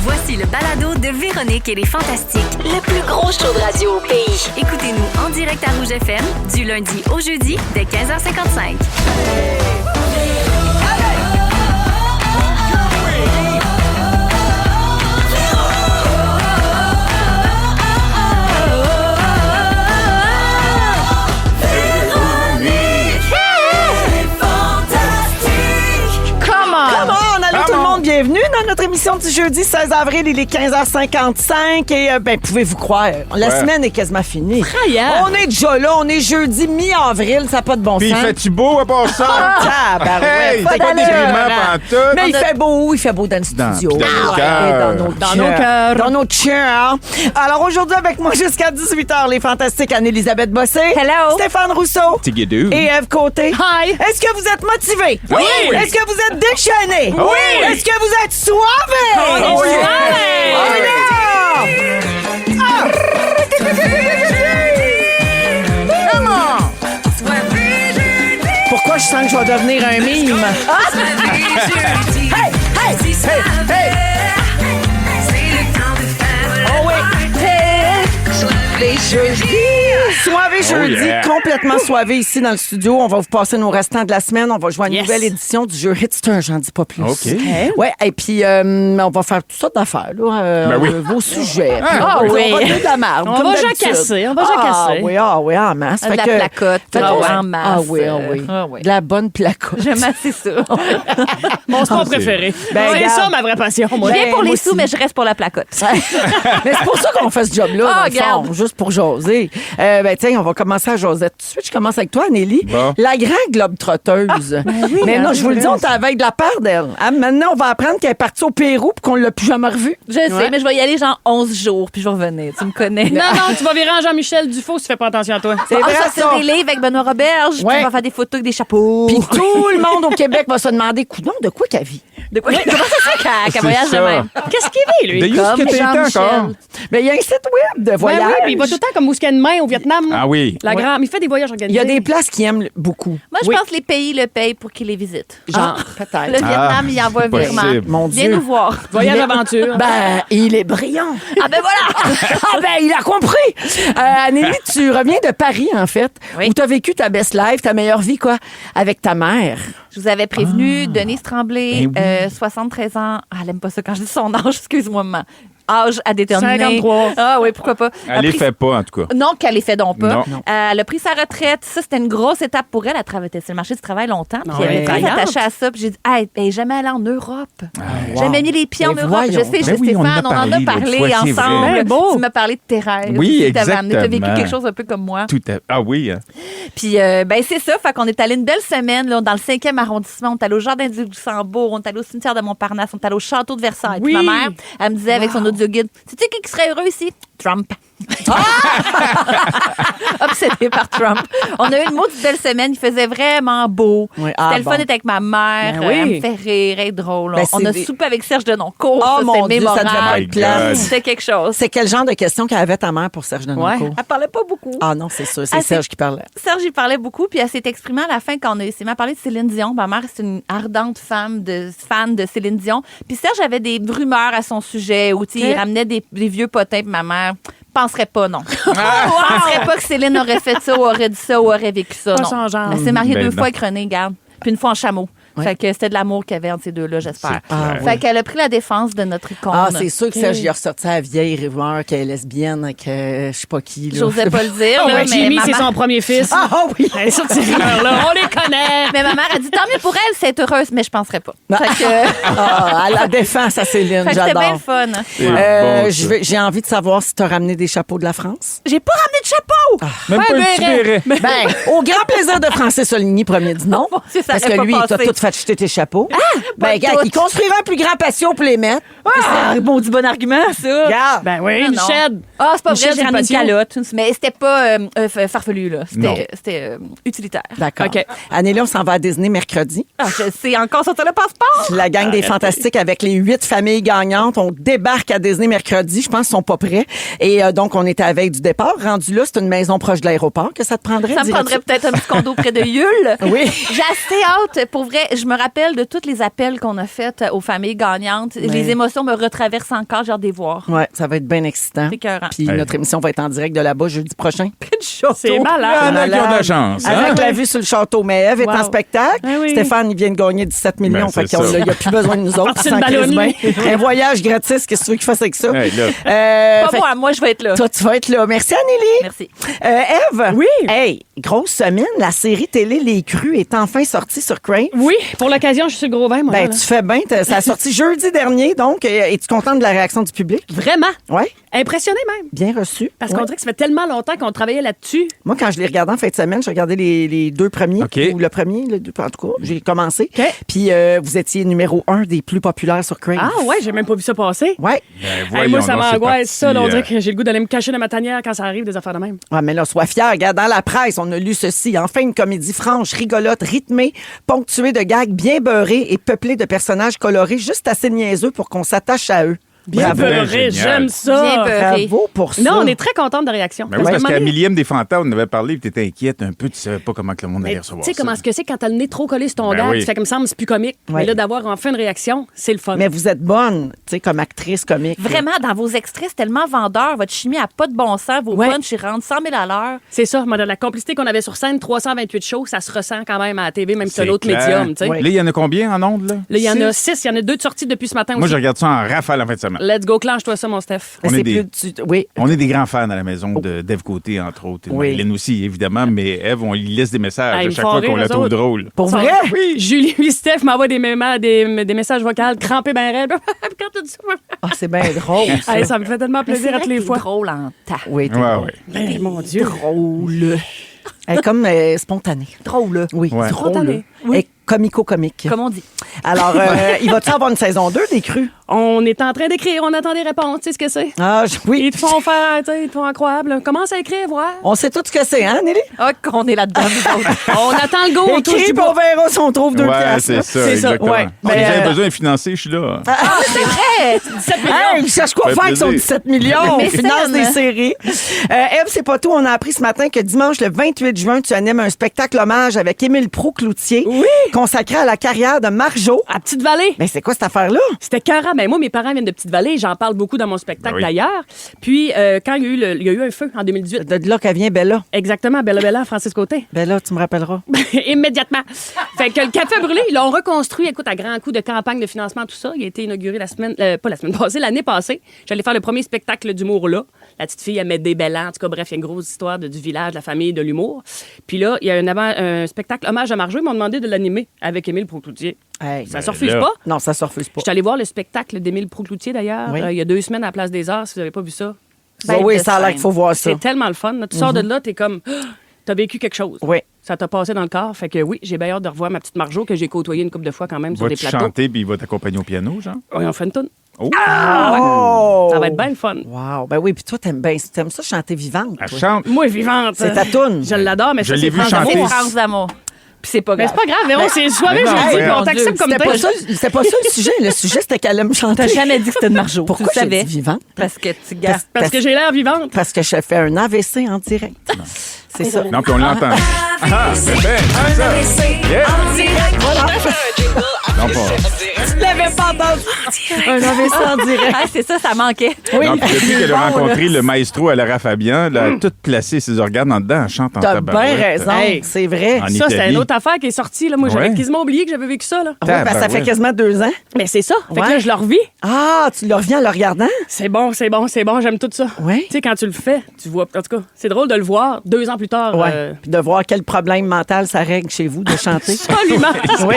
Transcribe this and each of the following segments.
Voici le balado de Véronique et les Fantastiques. Le plus gros show de radio au pays. Écoutez-nous en direct à Rouge FM du lundi au jeudi dès 15h55. Bienvenue dans notre émission du jeudi 16 avril, il est 15h55 et pouvez-vous croire, la semaine est quasiment finie. Traillant. On est déjà là, on est jeudi mi-avril, ça n'a pas de bon Puis sens. il fait-tu beau à part ça? Hey, c'est pas déprimant pantoute. Mais il fait beau dans le studio. Dans nos cœurs. Dans nos cœurs. Dans nos cœurs. Alors aujourd'hui avec moi jusqu'à 18h, les fantastiques Anne-Élisabeth Bossé. Hello. Stéphane Rousseau. Tigidou. Et Ève Côté. Hi. Est-ce que vous êtes motivés? Oui. Est-ce que vous êtes déchaînés? Oui. Est-ce que vous êtes soivés? On est soivés. Pourquoi je sens que je vais devenir un mime? Oh oui! Soivé jeudi, yeah. complètement soivé ici dans le studio. On va vous passer nos restants de la semaine. On va jouer à une nouvelle édition du jeu Hitster, j'en dis pas plus. OK. Ouais, et puis on va faire toutes sortes d'affaires, là. Ben oui. Vos sujets. Ah Puis oui. On va donner de la merde. On comme va d'habitude. jacasser, Ah oui, en masse. De la placotte, en masse. Ah oui. Ah oui. De la bonne placotte. J'aime assez ça. Mon sport préféré. Ben, c'est regarde. ça ma vraie passion, moi. Je viens pour moi les sous, aussi. mais je reste pour la placotte. Mais c'est pour ça qu'on fait ce job-là, Ah, dans le fond, regarde. juste pour jaser. Tiens, on va commencer à jaser tout de suite. Je commence avec toi, Nelly. Bon. La grande globe-trotteuse. Mais non, je vous le dis, on est à la veille de la part d'elle. Ah, maintenant, on va apprendre qu'elle est partie au Pérou et qu'on ne l'a plus jamais revue. Je sais, mais je vais y aller genre 11 jours, puis je vais revenir. Tu me connais. Non, tu vas virer en Jean-Michel Dufault si tu fais pas attention à toi. C'est vrai, ça, ça. c'est des livres avec Benoît Roberge, puis Ouais. on va faire des photos avec des chapeaux. Puis tout le monde au Québec va se demander, coudonc, de quoi qu'elle vit? De quoi? Comment ça se fait qu'elle C'est voyage de ça. même? Qu'est-ce qu'il vit, lui? De où est-ce que t'es encore? Mais il y a un site web de Ouais, voyage. oui, puis il va tout le temps comme Mousquet de main au Vietnam. Ah oui. La grande. Il fait des voyages Il organisés. y a des places qui aiment beaucoup. Moi, je pense que les pays le payent pour qu'ils les visitent. Genre, Le peut-être. Vietnam, il envoie un virement. possible. Mon Viens Dieu. nous voir. Voyage aventure. Ben, il est brillant. Ah ben voilà! Ah ben, il a compris! Anneli, tu reviens de Paris, en fait, Oui. où tu as vécu ta best life, ta meilleure vie, quoi, avec ta mère. Je vous avais prévenu, Denise Tremblay, Ben 73 ans. Ah, elle aime pas ça quand je dis son âge, excuse-moi, maman. Âge à déterminer. 53. Ah oui, pourquoi pas. Elle les fait pas, en tout cas. Non, qu'elle les fait donc pas. Non. Elle a pris sa retraite. Ça, c'était une grosse étape pour elle. Elle travaillait sur le marché du travail longtemps. Puis elle était très Travaillante. attachée à ça. Puis j'ai dit, hey, elle n'est jamais allée en Europe. Jamais mis les pieds en Mais Europe. Je voyons. sais, Ben oui, on en a Stéphane, on en a parlé parlé l'autre fois, c'est ensemble. vrai. Ben beau. Tu m'as parlé de tes rêves. Oui, Tu as vécu exactement. quelque chose un peu comme moi. Tout à... Ah oui. Hein. Puis, c'est ça. Fait qu'on est allé une belle semaine là, dans le 5e arrondissement. On est allé au Jardin du Luxembourg. On est allé au cimetière de Montparnasse. On est allé au château de Versailles. Puis Oui. ma mère, elle me disait avec son audio guide, sais-tu qui serait heureux ici? Trump. Obsédé par Trump. On a eu une maudite belle semaine. Il faisait vraiment beau. Oui. C'était Ah, le bon. fun d'être avec ma mère. Ben oui. Elle me fait rire, elle est drôle. Ben, On c'est a des- soupé avec Serge Denoncourt. Oh, Ça, mon c'était Dieu, ça devait pas mémorable. être plate. C'était quelque chose. C'est quel genre de questions qu'elle avait ta mère pour Serge Denoncourt? Elle parlait pas beaucoup. Ah non, c'est sûr, c'est Ah, Serge qui parlait. Serge, il parlait beaucoup, puis elle s'est exprimée à la fin quand on m'a parlé de Céline Dion. Ma mère, c'est une ardente fan de Céline Dion. Puis Serge avait des rumeurs à son sujet, où tu sais, il ramenait des vieux potins, puis ma mère penserait pas, non. Penserait pas que Céline aurait fait ça, ou aurait dit ça, ou aurait vécu ça, Pas non. son genre. Elle s'est mariée Ben 2 non. fois avec René, garde. Puis une fois en chameau. Ouais. Fait que c'était de l'amour qu'il y avait entre ces deux-là, j'espère. Ah, Fait qu'elle a pris la défense de notre icône. Ah, c'est sûr que Serge, il a ressorti la vieille rumeur qu'elle est lesbienne, que je sais pas qui. Là. J'osais pas le dire, Ah là, ouais, mais Jimmy, ma c'est mère- son premier fils. Ah oui! Hey, ça, ces rumeurs-là, on les connaît. Mais ma mère a dit, tant mieux pour elle, c'est heureuse, mais je penserais pas. Fait que... Ah, elle la défend, ça, Céline, Fait que c'était bien j'adore. le fun. C'est bon, ça. J'ai envie de savoir si tu as ramené des chapeaux de la France. J'ai pas ramené de chapeau! Même pas un petit béret. Ben, au grand plaisir de Francis Soligny, premier dit non. Dieu, ça Parce aurait que pas lui, il t'a passé. tout fait jeter tes chapeaux. Ben, pas regarde, toutes. il construira un plus grand patio pour les mettre. Ah, bon, du bon argument, ça. Regarde. Ben oui, Ah, une non. shed. Ah, c'est pas Une vrai, chaise j'ai ramené une sur le patio. calotte. Mais c'était pas farfelu, là. Non. C'était utilitaire. D'accord. OK. Anneli, on s'en va à Disney mercredi. Ah, je sais encore sortir le passeport. La gang des Fantastiques avec les 8 familles gagnantes. On débarque à Disney mercredi. Je pense qu'ils sont pas prêts. Et donc, on était à la veille du départ. Rendu là, c'est une maison proche de l'aéroport que ça te prendrait. Ça me dirais-tu? prendrait peut-être un petit condo près de Yule. Oui. J'ai assez hâte, pour vrai. je me rappelle de tous les appels qu'on a faits aux familles gagnantes. Les émotions me retraversent encore, j'ai hâte de les voir. Ouais, ça va être bien excitant. C'est écœurant. Puis notre émission va être en direct de là-bas jeudi prochain. C'est Il y malade. en a qui ont de la chance. Hein? Avec la vue sur le château. Mais Ève est Wow. en spectacle. Ah oui. Stéphane, il vient de gagner 17 millions. Ben, Fait c'est qu'il ça. n'y a plus besoin de nous autres. C'est Sans une crise ballonnie. bien. Un voyage gratis, qu'est-ce que tu veux qu'il fasse avec ça? Hey, là. Pas Fait- moi je vais être là. Toi, tu vas être là. Merci, Anneli. Merci. Ève. Oui. Hey, grosse semaine. La série télé Les Crus est enfin sortie sur Crave. Oui, pour l'occasion, je suis sur le gros vin, moi. Ben, là. tu fais bien. Ça a sorti jeudi dernier, donc. Es-tu contente de la réaction du public? Vraiment. Oui. Impressionné même. Bien reçu. Parce Ouais. qu'on dirait que ça fait tellement longtemps qu'on travaillait là-dessus. Moi, quand je l'ai regardé en fin de semaine, j'ai regardé les deux premiers. OK. Ou le premier, les deux, en tout cas. J'ai commencé. OK. Puis vous étiez numéro 1 des plus populaires sur Crave. Ah ouais, j'ai même pas vu ça passer. Ouais. Ben, Hey, voyons moi, ça donc, c'est m'angoisse, ça. parti, Là, on dirait que j'ai le goût d'aller me cacher dans ma tanière quand ça arrive, des affaires de même. Ouais, mais là, sois fier. Regarde, dans la presse, on a lu ceci. Enfin, une comédie franche, rigolote, rythmée, ponctuée de gags bien beurrés et peuplée de personnages colorés juste assez niaiseux pour qu'on s'attache à eux. Bien Bravo. beurré, Génial. j'aime ça. Bien beurré. Bravo pour ça. Non, on est très contente de réaction. Ben oui, parce qu'à un qu'à moment donné- millième des fantasmes, on avait parlé, puis t'étais inquiète un peu, tu savais pas comment que le monde allait Mais recevoir tu sais ça. comment est-ce que c'est quand t'as le nez trop collé sur ton Ben gars, oui. tu fais comme ça, c'est plus comique. Ouais. Mais là, d'avoir enfin une réaction, c'est le fun. Mais vous êtes bonne, tu sais, comme actrice comique. Vraiment, dans vos extraits, c'est tellement vendeur. Votre chimie a pas de bon sens. Vos Ouais. punchs, ils rentrent 100 000 à l'heure. C'est ça, moi, de la complicité qu'on avait sur scène, 328 shows, ça se ressent quand même à la TV, même si c'est C'est l'autre clair. médium, tu sais. Ouais. Là, il y en a combien en ondes, là? Là, il y en a 6, il y en a 2 de sorties depuis ce matin Moi, aussi. je regarde ça en rafale en fin de semaine. Let's go, clenche-toi ça, mon Steph. On est C'est des- oui. On est des grands fans à la maison d'Ève Côté, entre autres. Et Oui. Marilyn aussi, évidemment, mais Ève, on lui laisse des messages Ah, ils à me chaque font fois rire, qu'on la eux trouve autres. drôle. Pour Ça- vrai? Oui. Julie et Steph m'envoient des messages vocaux crampés ben raides. Quand tu dis ça, Ah, c'est bien drôle. ça. hey, ça me fait tellement plaisir à toutes les fois. drôle en tas. Oui, t'es Ouais, drôle. ouais. Ben, mon Dieu. Drôle. Elle est comme spontanée. Drôle. Oui, Ouais. Spontanée. Elle est comico-comique. Comme on dit. Alors, il va-tu avoir une saison 2 des Crus? On est en train d'écrire, on attend des réponses, tu sais ce que c'est? Ah, oui. Ils te font faire, tu sais, ils te font incroyable. Commence à écrire, voir. On sait tout ce que c'est, hein, Nelly? Ah, qu'on est là-dedans, nous autres. On attend le go, on touche Écris, du puis on bois. verra si on trouve 2 Ouais, piastres. c'est ça, C'est exactement. ouais. Si Mais, vous avez besoin de financer, je suis là. Ah, c'est vrai! 17 millions. Hey, il cherche quoi Ça fait faire avec son plaisir. 17 millions? On Mécène. finance des séries. Ève, c'est pas tout. On a appris ce matin que dimanche, le 28 juin, tu animes un spectacle hommage avec Émile Pro-Cloutier consacré à la carrière de Marjo. À Petite-Vallée. Mais c'est quoi cette affaire-là? C'était carré. Mais moi, mes parents viennent de Petite-Vallée. J'en parle beaucoup dans mon spectacle Ben oui. d'ailleurs. Puis, quand il y a eu un feu en 2018, De là qu'elle vient, Bella. exactement, Bella Bella, Francis Côté. Bella, tu me rappelleras. Immédiatement. Fait que le Café Brûlé, ils l'ont reconstruit, écoute, à grands coups de campagne de financement, tout ça. Il a été inauguré pas la semaine passée, l'année passée. J'allais faire le premier spectacle d'humour là. La petite fille, elle met des bellants. En tout cas, bref, il y a une grosse histoire du village, de la famille, de l'humour. Puis là, il y a un spectacle hommage à Marjo. Ils m'ont demandé de l'animer avec Émile Pro-Cloutier. Hey. Ça se refuse là. pas. Non, ça se refuse pas. Je suis allée voir le spectacle d'Émile Pro-Cloutier, d'ailleurs, Oui. il y a 2 semaines à la Place des Arts, si vous n'avez pas vu ça. Ben oui, ça a l'air qu'il faut voir ça. C'est tellement le fun. là. Tu sors de là, t'es comme... T'as vécu quelque chose. Oui. Ça t'a passé dans le corps. Fait que oui, j'ai bien hâte de revoir ma petite Marjo que j'ai côtoyée une couple de fois quand même sur des Vas-tu plateaux. chanter puis il va t'accompagner au piano, genre? Oui, on fait une toune. Oh! Oh! Ça va être bien le fun. Wow. Ben oui, puis toi, t'aimes ça chanter vivante. Elle toi. chante. Moi, vivante. C'est ta toune. Je l'adore, mais Je ça, l'ai c'est vu France chanter. d'amour. C'est France d'amour. Puis c'est pas Mais grave. c'est pas grave, Véro, c'est soirée Mais non, jeudi, ouais. puis on t'accepte comme C'était t'es. pas ça, c'était pas ça le sujet. Le sujet, c'était qu'elle aime chanter. T'as jamais dit que c'était de Marjo. Pourquoi tu le j'ai savais? dit vivante? Parce que tu gardes. Parce que j'ai l'air vivante. Parce que je fais un AVC en direct. C'est ça. Non, puis on l'entend. Ah, c'est bien, c'est ça. Yeah. Non, pas. Tu l'avais pas entendu. Un AVC en direct. Ah, c'est ça, ça manquait. Oui. Non, puis depuis qu'elle a Bon, rencontré là. le maestro à Lara Fabian, elle a tout placé ses organes en dedans, elle chante en T'as bien tabarouette. raison. Hey. C'est vrai. En Ça, c'est Italie. une autre affaire qui est sortie. Là. Moi, j'avais Ouais. quasiment oublié que j'avais vécu ça. Là. Oui, parce que ça fait Tabarouette. quasiment 2 ans. Mais c'est ça. Fait que Ouais. là, je le revis. Ah, tu le reviens en le regardant? C'est bon, c'est bon, c'est bon. J'aime tout ça. Ouais. Tu sais, quand tu le fais, tu vois. En tout cas, c'est drôle de le voir 2 ans plus tard. Oui. Puis de voir quel problème mental ça règle chez vous de chanter. Absolument. Oui.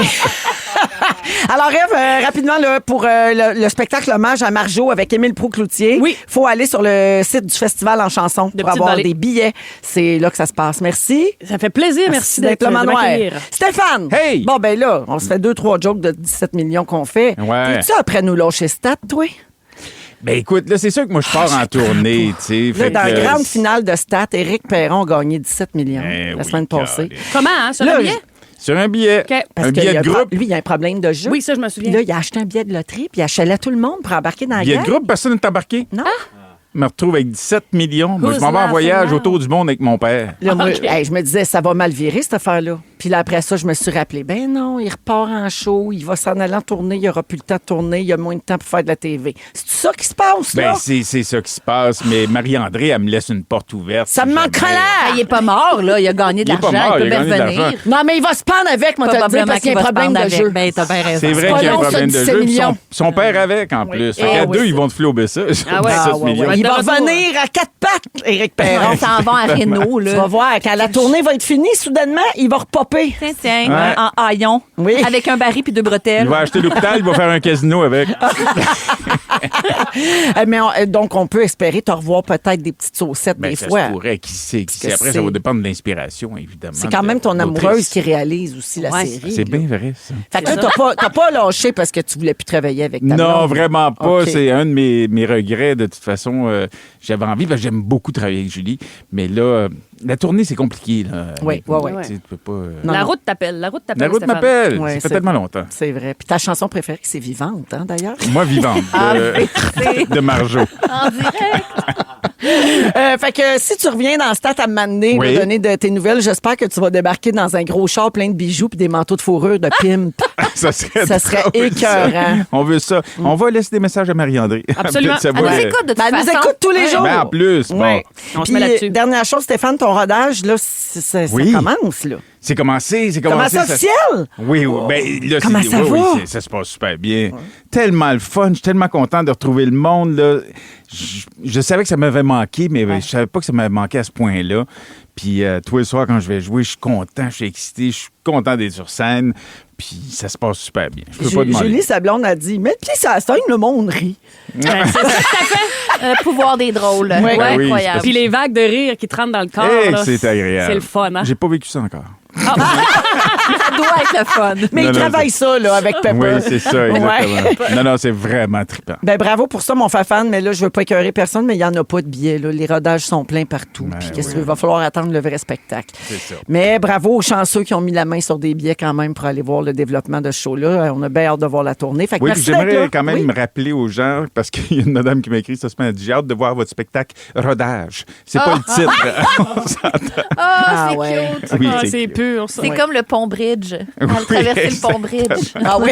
Alors, Ève, rapidement, là, pour le spectacle hommage à Marjo avec Émile Pro-Cloutier, Oui. faut aller sur le site du festival en chanson De pour avoir Petite-Vallée. des billets. C'est là que ça se passe. Merci. Ça fait plaisir. Merci d'être le de manoir. m'accueillir. Stéphane! Hey! Bon, ben là, on se fait 2-3 jokes de 17 millions qu'on fait. Ouais. Es-tu après nous lâcher Stat, toi? Ben écoute, là, c'est sûr que moi, je pars en tournée, tu sais. Là, fait dans la que, grande finale de Stat, Éric Perron a gagné 17 millions Eh la oui, semaine passée. calé. Comment, hein? Sur Là, le billet? Sur un billet. OK. Parce Un qu'il billet y a de groupe. lui, il y a un problème de jeu. Oui, ça, je me souviens. Là, il a acheté un billet de loterie, puis il achalait tout le monde pour embarquer dans la Billet de gang. groupe, personne n'est embarqué. Non. Je me retrouve avec 17 millions. Moi, je Who's m'en vais en laughing voyage now? autour du monde avec mon père. Là, moi, OK. hey, je me disais, ça va mal virer, cette affaire-là. Puis là, après ça, je me suis rappelé, ben non, il repart en show, il va s'en aller en tournée, il n'aura plus le temps de tourner, il a moins de temps pour faire de la TV. C'est ça qui se passe, là? Ben, c'est ça qui se passe, mais Marie-André, elle me laisse une porte ouverte. Ça me manque jamais. Ah, il est pas mort, là. Il a gagné de Il est pas l'argent. mort, Il peut il a bien gagné de revenir. l'argent. Non, mais il va se pendre avec, moi, te le dire, parce qu'il y a un problème de jeu. Ben, t'as bien raison. C'est vrai pas qu'il y a un long, ça, problème de 17 jeu. Puis millions. Son père avec, en plus. Fait qu'à deux, ils vont te flouber ça. Ah ouais. 17 millions. Il va De retour. revenir à 4 pattes, Éric Perron. On s'en va à Renault, Tu là. vas voir, quand la tournée va être finie, soudainement, il va repopper. Tiens, Ouais. en haillon. Oui. Avec un baril puis 2 bretelles. Il va acheter l'hôpital, il va faire un casino avec. Mais donc, on peut espérer te revoir peut-être des petites saucettes Ben, des ça fois. se pourrait. Qui sait? que Après, c'est- ça va dépendre de l'inspiration, évidemment. C'est quand même ton l'autrice. amoureuse qui réalise aussi la Ouais. série. C'est là. bien vrai, ça. Fait que là, t'as pas lâché parce que tu voulais plus travailler avec ta Non, blonde. vraiment pas. OK. C'est un de mes regrets. De toute façon, j'avais envie, parce que j'aime beaucoup travailler avec Julie. Mais là, la tournée, c'est compliqué. Là. Oui. Tu sais, tu peux pas... Non, La non. route t'appelle. La route t'appelle. La route Stéphane. m'appelle. Ouais, ça fait c'est- tellement longtemps. C'est vrai. Puis ta chanson préférée, c'est Vivante, hein, d'ailleurs. Moi, vivante. De Marjo. En direct. Fait que si tu reviens dans Stat à m'amener, Oui. me donner de tes nouvelles, j'espère que tu vas débarquer dans un gros char plein de bijoux puis des manteaux de fourrure de pimp. Ça serait Ça serait drôle, écœurant. On veut ça. On va laisser des messages à Marie-André. Absolument. Peut-être ça Elle va- nous écoute de toute Ben, elle nous façon. écoute tous les jours. Ben, en plus, bon. Ouais. On se Puis, met là-dessus. dernière chose, Stéphane, ton rodage, là, ça Oui. commence, là. C'est commencé, c'est Comment commencé. ça, officiel? Oui, oui. Ben, là, Comment ça va? ça se passe super bien. Tellement le fun. Je suis tellement content de retrouver le monde. Là. Je savais que ça m'avait manqué, mais je savais pas que ça m'avait manqué à ce point-là. Puis tous les soirs, quand je vais jouer, je suis content, je suis excité, je suis content d'être sur scène. Puis ça se passe super bien. Je peux pas demander. Julie, sa blonde, a dit, mets le pied sur la scène, le monde rit. Pouvoir des drôles. Oui. Ouais, Ben oui, incroyable. Puis les vagues de rire qui te rentrent dans le corps. Hey, là, c'est agréable. C'est le fun, hein? J'ai pas vécu ça encore. Ça doit être le fun. Mais Non, il non, travaille ça, là, avec Pepper. Oui, c'est ça, exactement. Non, c'est vraiment trippant. Ben bravo pour ça, mon fan, mais là, je veux pas écœurer personne, mais il n'y en a pas de billets. Là. Les rodages sont pleins partout. Ben Puis qu'est-ce oui. qu'il va falloir attendre le vrai spectacle. C'est ça. Mais bravo aux chanceux qui ont mis la main sur des billets quand même pour aller voir le développement de ce show-là. On a bien hâte de voir la tournée. Fait que Oui, puis merci d'être là. j'aimerais quand même Oui. me rappeler aux gens, parce qu'il y a une madame qui m'a écrit cette semaine, elle dit, j'ai hâte de voir votre spectacle Rodage. C'est pas le titre. Ah, c'est ouais. cute. Oui, Ah, c'est c'est cute. pur, ça. C'est comme le pont Bridge. Elle a traversé le pont Bridge. Ah oui.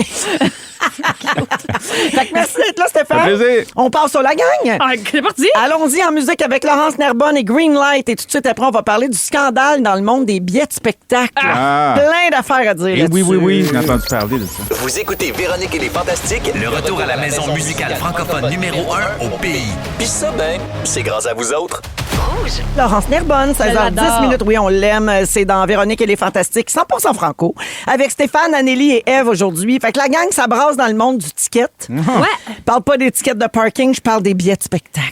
Fait que merci d'être là, Ça Stéphane. fait plaisir. On passe sur la gang. Ah, c'est parti! Allons-y en musique avec Laurence Nerbonne et Greenlight. Et tout de suite après, on va parler du scandale dans le monde des billets de spectacle. Ah. Plein d'affaires à dire Et là-dessus. oui, j'ai entendu parler de ça. Vous écoutez Véronique et les Fantastiques, Le retour à la maison musicale francophone numéro 1 au pays. puis ça, ben, c'est grâce à vous autres. Laurence Nerbonne, 16h10 l'adore. minutes. Oui, on l'aime. C'est dans Véronique et les Fantastiques, 100% franco. Avec Stéphane, Anneli et Eve aujourd'hui. Fait que la gang, ça brasse dans le monde du ticket. Ouais. Je parle pas des tickets de parking, je parle des billets de spectacle.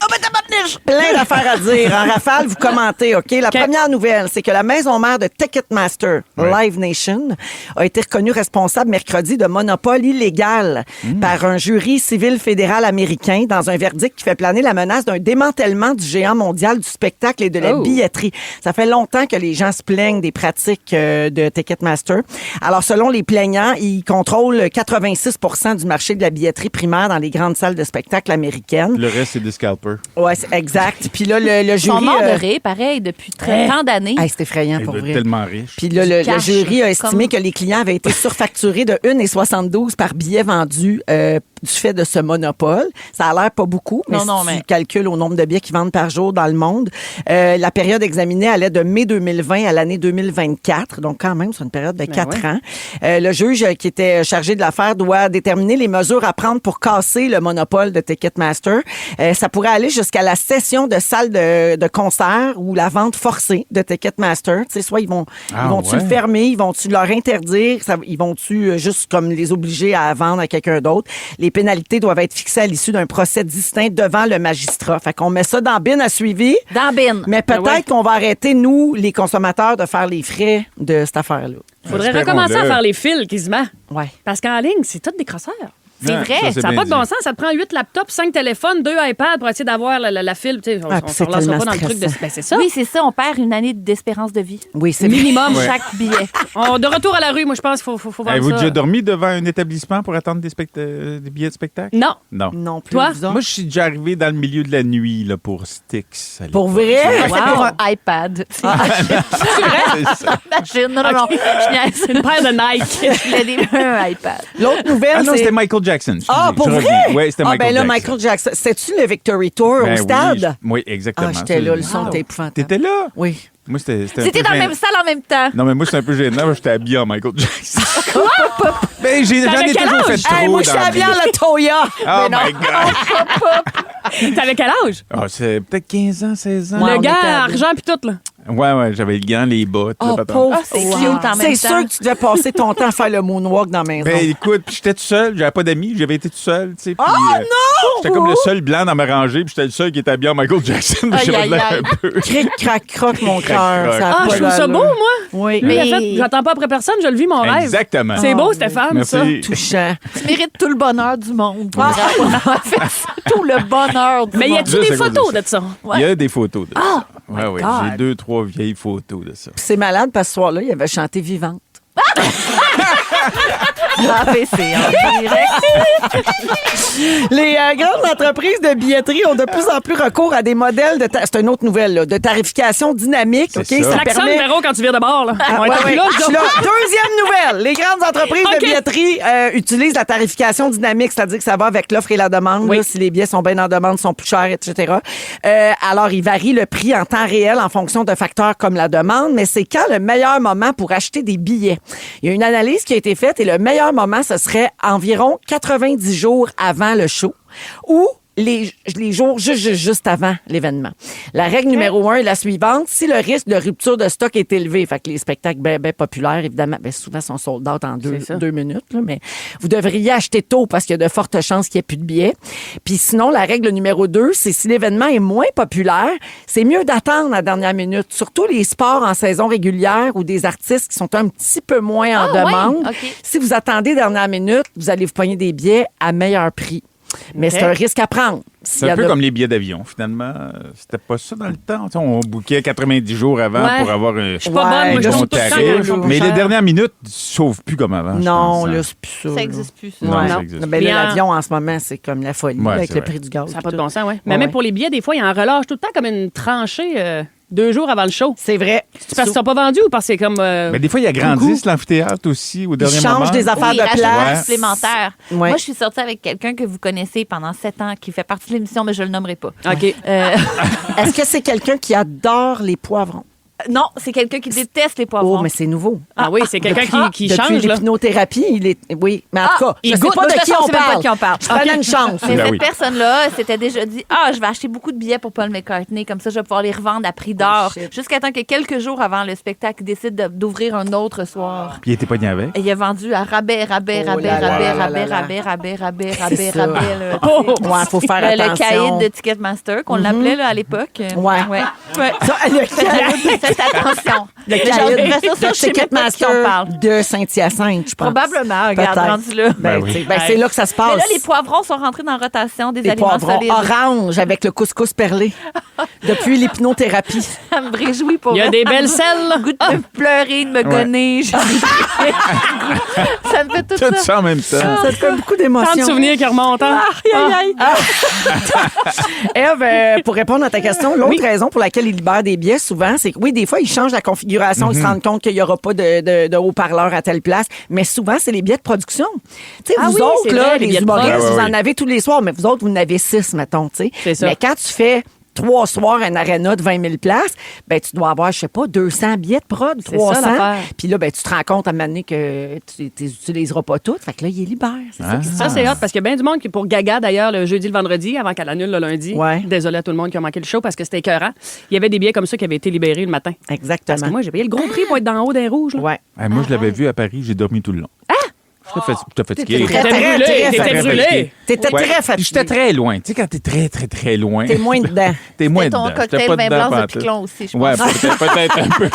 Plein d'affaires à dire. En rafale, vous commentez, OK? La première nouvelle, c'est que la maison mère de Ticketmaster, Live Nation, a été reconnue responsable mercredi de monopole illégal par un jury civil fédéral américain dans un verdict qui fait planer la menace d'un démantèlement du géant mondial du spectacle et de la billetterie. Ça fait longtemps que les gens se plaignent des pratiques de Ticketmaster. Alors, selon les plaignants, ils contrôlent 86 du marché de la billetterie primaire dans les grandes salles de spectacle américaines. Le reste, c'est des scalpers. Ouais, c'est exact. Puis là, le Ils jury... sont morts de rire, pareil, depuis tant d'années. Hey, c'est effrayant Il pour doit vrai. être tellement riche. Puis là, le cash, jury a estimé comme- que les clients avaient été surfacturés de 1,72 par billet vendu du fait de ce monopole. Ça a l'air pas beaucoup, mais Non, si mais- tu calcules au nombre de billets qu'ils vendent par jour dans le monde, la période examinée allait de mai 2020 à l'année 2024. Donc, quand même, c'est une période de 4 ans. Le juge qui était chargé de l'affaire doit déterminer les mesures à prendre pour casser le monopole de Ticketmaster. Ça pourrait aller jusqu'à la cession de salles de concert ou la vente forcée de Ticketmaster. Tu sais, soit ils vont-tu le fermer, ils vont-tu leur interdire, ils vont-tu juste comme les obliger à vendre à quelqu'un d'autre. Les pénalités doivent être fixées à l'issue d'un procès distinct devant le magistrat. Fait qu'on met ça dans bin à suivi. Dans bin. Mais peut-être qu'on va arrêter, nous, les consommateurs, de faire les frais de cette affaire-là. Faudrait Espérons-le. recommencer à faire les fils, quasiment. Ouais. Parce qu'en ligne, c'est tout des crosseurs. C'est vrai. c'est Ça n'a bien pas de bon dit. sens. Ça te prend 8 laptops, 5 téléphones, 2 iPads pour essayer d'avoir la file. Tu sais, on puis ne c'est relancera tellement pas dans le truc de. stressant. Ben, c'est ça. Oui, c'est ça. On perd une année d'espérance de vie. Oui, c'est Minimum. Ouais. Chaque billet. De retour à la rue, moi, je pense qu'il faut voir Avez-vous ça. déjà dormi devant un établissement pour attendre des billets de spectacle? Non. Non. Non plus. Toi? vous autres? Moi, je suis déjà arrivé dans le milieu de la nuit là, pour Styx. à Pour l'époque. vrai? Moi, c'est pour un iPad. C'est ça. Imagine. Non, je niaise. Une paire de Nike. Je voulais un iPad. L'autre nouvelle, Ah non, c'est... c'était Michael Jackson. Ah, pour vrai? Oui, c'était Michael ben là, Jackson. Michael Jackson. C'était-tu le Victory Tour Ben au stade? oui, exactement. Ah, j'étais là, le son Wow. était épouvantable. T'étais là? Oui. Moi, c'était un C'était peu dans la gênant. même salle en même temps. Non, mais moi, c'était un peu gênant. Moi, j'étais habillé en Michael Jackson. Ben, j'en T'avais ai quel toujours fait âge? trop. Hey, moi, je suis dans la habillée vie. en Latoya. Oh my God! T'avais quel âge? Ah, c'est peut-être 15 ans, 16 ans. Ouais, le on gars, était à- argent puis tout, là. Ouais, j'avais le gant, les bottes. Oh, le patron. pauvre. Ah, c'est cute en même C'est temps. sûr que tu devais passer ton temps à faire le moonwalk dans la maison. Ben écoute, puis j'étais tout seul, j'avais pas d'amis, j'avais été tout seul, tu sais. Oh non! J'étais comme le seul blanc dans ma rangée, puis j'étais le seul qui était habillé en Michael Jackson. Aïe, J'avais aïe, l'air aïe. un peu. Cric, crac, croc, mon cœur. Crac, Ça a Ah, pas je trouve ça d'allure. beau, moi. Oui. Lui, il a Mais- fait, j'attends pas après personne, je le vis, mon rêve. Exactement. C'est beau, Stéphane, ça. Merci. Touchant. Tu mérites tout le bonheur du monde. Tout le bonheur du Mais y monde. a-tu Juste des à cause photos de de ça? Il y a des photos de ça. Ah! Ouais, ouais. God. J'ai 2-3 vieilles photos de ça. Puis c'est malade parce que ce soir-là, il avait chanté Vivante. APC, en direct. Les grandes entreprises de billetterie ont de plus en plus recours à des modèles de... C'est une autre nouvelle, là, de tarification dynamique. C'est OK? ça. Ça Klaxon permet... numéro quand tu viens de bord, là. On Ouais, est ouais. là, Je suis là. Deuxième nouvelle. Les grandes entreprises OK. de billetterie utilisent la tarification dynamique, c'est-à-dire que ça va avec l'offre et la demande. Oui. Là, si les billets sont bien en demande, sont plus chers, etc. Alors, il varie le prix en temps réel en fonction de facteurs comme la demande, mais c'est quand le meilleur moment pour acheter des billets? Il y a une analyse qui a été faite et le meilleur moment, ce serait environ 90 jours avant le show ou les jours juste avant l'événement. La règle numéro 1 est la suivante. Si le risque de rupture de stock est élevé, fait que les spectacles bien populaires, évidemment, souvent sont sold out en deux minutes, là, mais vous devriez acheter tôt parce qu'il y a de fortes chances qu'il n'y ait plus de billets. Puis sinon, la règle numéro 2, c'est si l'événement est moins populaire, c'est mieux d'attendre la dernière minute. Surtout les sports en saison régulière ou des artistes qui sont un petit peu moins en Ah, demande. ouais, OK. Si vous attendez dernière minute, vous allez vous pogner des billets à meilleur prix. Mais c'est un risque à prendre. C'est un peu comme les billets d'avion, finalement. C'était pas ça dans le temps. Tu sais, on bouquait 90 jours avant Ouais. pour avoir un Je suis pas bonne, moi, je bon trouve tout le temps tarif. que je Mais cher. les dernières minutes ne sauvent plus comme avant. je Non, pense, hein. là, c'est plus ça. Ça là. n'existe plus, ça. Non, Ouais. ça existe. Ben, Bien- là, l'avion, en ce moment, c'est comme la folie Ouais, avec c'est le vrai. prix du gaz. Ça n'a pas de puis bon tout. sens, ouais. Mais Ouais, même ouais. pour les billets, des fois, il y a un relâche tout le temps comme une tranchée 2 jours avant le show. C'est vrai. C'est parce qu'ils sont pas vendus ou parce que c'est comme. Mais des fois, ils agrandissent l'amphithéâtre aussi au Ils dernier moment. changent des affaires Oui, de rajouter place. des supplémentaires. Ouais. Moi, je suis sortie avec quelqu'un que vous connaissez pendant 7 ans, qui fait partie de l'émission, mais je le nommerai pas. OK. Est-ce que c'est quelqu'un qui adore les poivrons? Non, c'est quelqu'un qui déteste les poivrons. Oh, mais c'est nouveau. Ah oui, c'est quelqu'un qui Depuis change, là. l'hypnothérapie, il est... Oui, mais en tout cas, il je sais goûte. pas Moi, de je qui sais on même pas parle. de qui on parle. Je prenais une chance. Mais Ben cette oui. personne-là s'était déjà dit je vais acheter beaucoup de billets pour Paul McCartney, comme ça je vais pouvoir les revendre à prix d'or. shit. Jusqu'à temps que quelques jours avant le spectacle, il décide d'ouvrir un autre soir. Puis il était pogné avec. Et il a vendu à rabais, rabais, Oh rabais, là là rabais, là là rabais, là. rabais, rabais, rabais, C'est rabais, ça. rabais. là, Oh! tu sais. Ouais, faut faire Le attention. caïd de Ticketmaster, qu'on l'appelait là, à l'époque. Ouais. Ouais. Ça, le caïd Faites attention. Le Mais caïd j'en dirais ça, de je sais même pas de qui on Ticketmaster parle. de Saint-Hyacinthe, je pense. Probablement, regarde, Peut-être. rendu là. Ben, Ben oui. tu sais, ben, c'est là que ça se passe. Mais là, les poivrons sont rentrés dans la rotation des Des aliments poivrons solides. orange avec le couscous perlé depuis l'hypnothérapie. Ça me réjouit pour Il y a eux. des belles selles. Goût de me pleurer, de me gonner. Ça me fait tout ça. Tout ça en même temps. Ça te fait beaucoup Tant de d'émotions. souvenirs qui remontent. Hein? Eve, pour répondre à ta question, l'autre raison pour laquelle ils libèrent des billets souvent, c'est que oui, des fois, ils changent la configuration, ils se rendent compte qu'il n'y aura pas de haut-parleur à telle place, mais souvent, c'est les billets de production. Tu sais, Ah vous oui, autres, c'est là, vrai, les les billets de humoristes, prod. vous Ouais, en ouais. avez tous les soirs, mais vous autres, vous en avez 6, mettons, tu sais. C'est ça. Mais quand tu fais 3 soirs un aréna de 20 000 places, ben tu dois avoir, je sais pas, 200 billets de prod, C'est 300. ça, l'affaire. Puis là, ben tu te rends compte à un moment donné que tu les utiliseras pas toutes. Fait que là, il est libère. C'est ça qui se Ça, c'est hot parce qu'il y a bien du monde qui, pour Gaga, d'ailleurs, le jeudi, le vendredi, avant qu'elle annule le lundi. Ouais. Désolé à tout le monde qui a manqué le show parce que c'était écœurant. Il y avait des billets comme ça qui avaient été libérés le matin. Exactement. Parce que moi, j'ai payé le gros prix pour être dans le haut des rouges. là. Ouais. Moi, je l'avais vu à Paris, j'ai dormi tout le long. J'étais fatigué. Très, T'étais très, brûlé, très t'étais fatigué. brûlé. T'étais Ouais. très fatigué. J'étais très loin. Tu sais, quand t'es très, très, très loin. T'es moins dedans. T'es moins C'est ton dedans. cocktail J'étais pas vin dedans blanc de pantoute. Piclon aussi, je Ouais, pense. peut-être un peu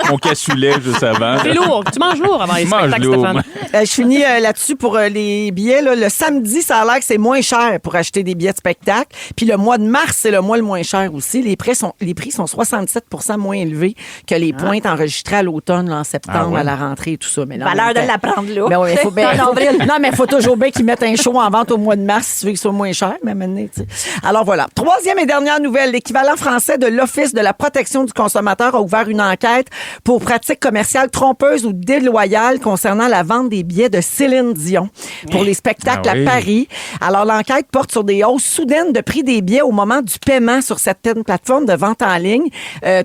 mon cassoulet juste avant. C'est lourd. Tu manges lourd avant les Je mange spectacles, lourd, Stéphane. moi. Je finis là-dessus pour les billets. Là. Le samedi, ça a l'air que c'est moins cher pour acheter des billets de spectacle. Puis le mois de mars, c'est le mois le moins cher aussi. Les prix sont 67 moins élevés que les pointes enregistrées à l'automne, là, en septembre, Ah ouais. à la rentrée et tout ça. Mais là, en Valeur même de temps- la prendre là. Ben oui, il faut bien. En avril. Non, mais il faut toujours bien qu'ils mettent un show en vente au mois de mars si tu veux qu'il soit moins cher. Mais maintenant, tu sais. Alors voilà. Troisième et dernière nouvelle. L'équivalent français de l'Office de la protection du consommateur a ouvert une enquête pour pratiques commerciales trompeuses ou déloyales concernant la vente des billets de Céline Dion pour les spectacles Ah oui. à Paris. Alors l'enquête porte sur des hausses soudaines de prix des billets au moment du paiement sur certaines plateformes de vente en ligne.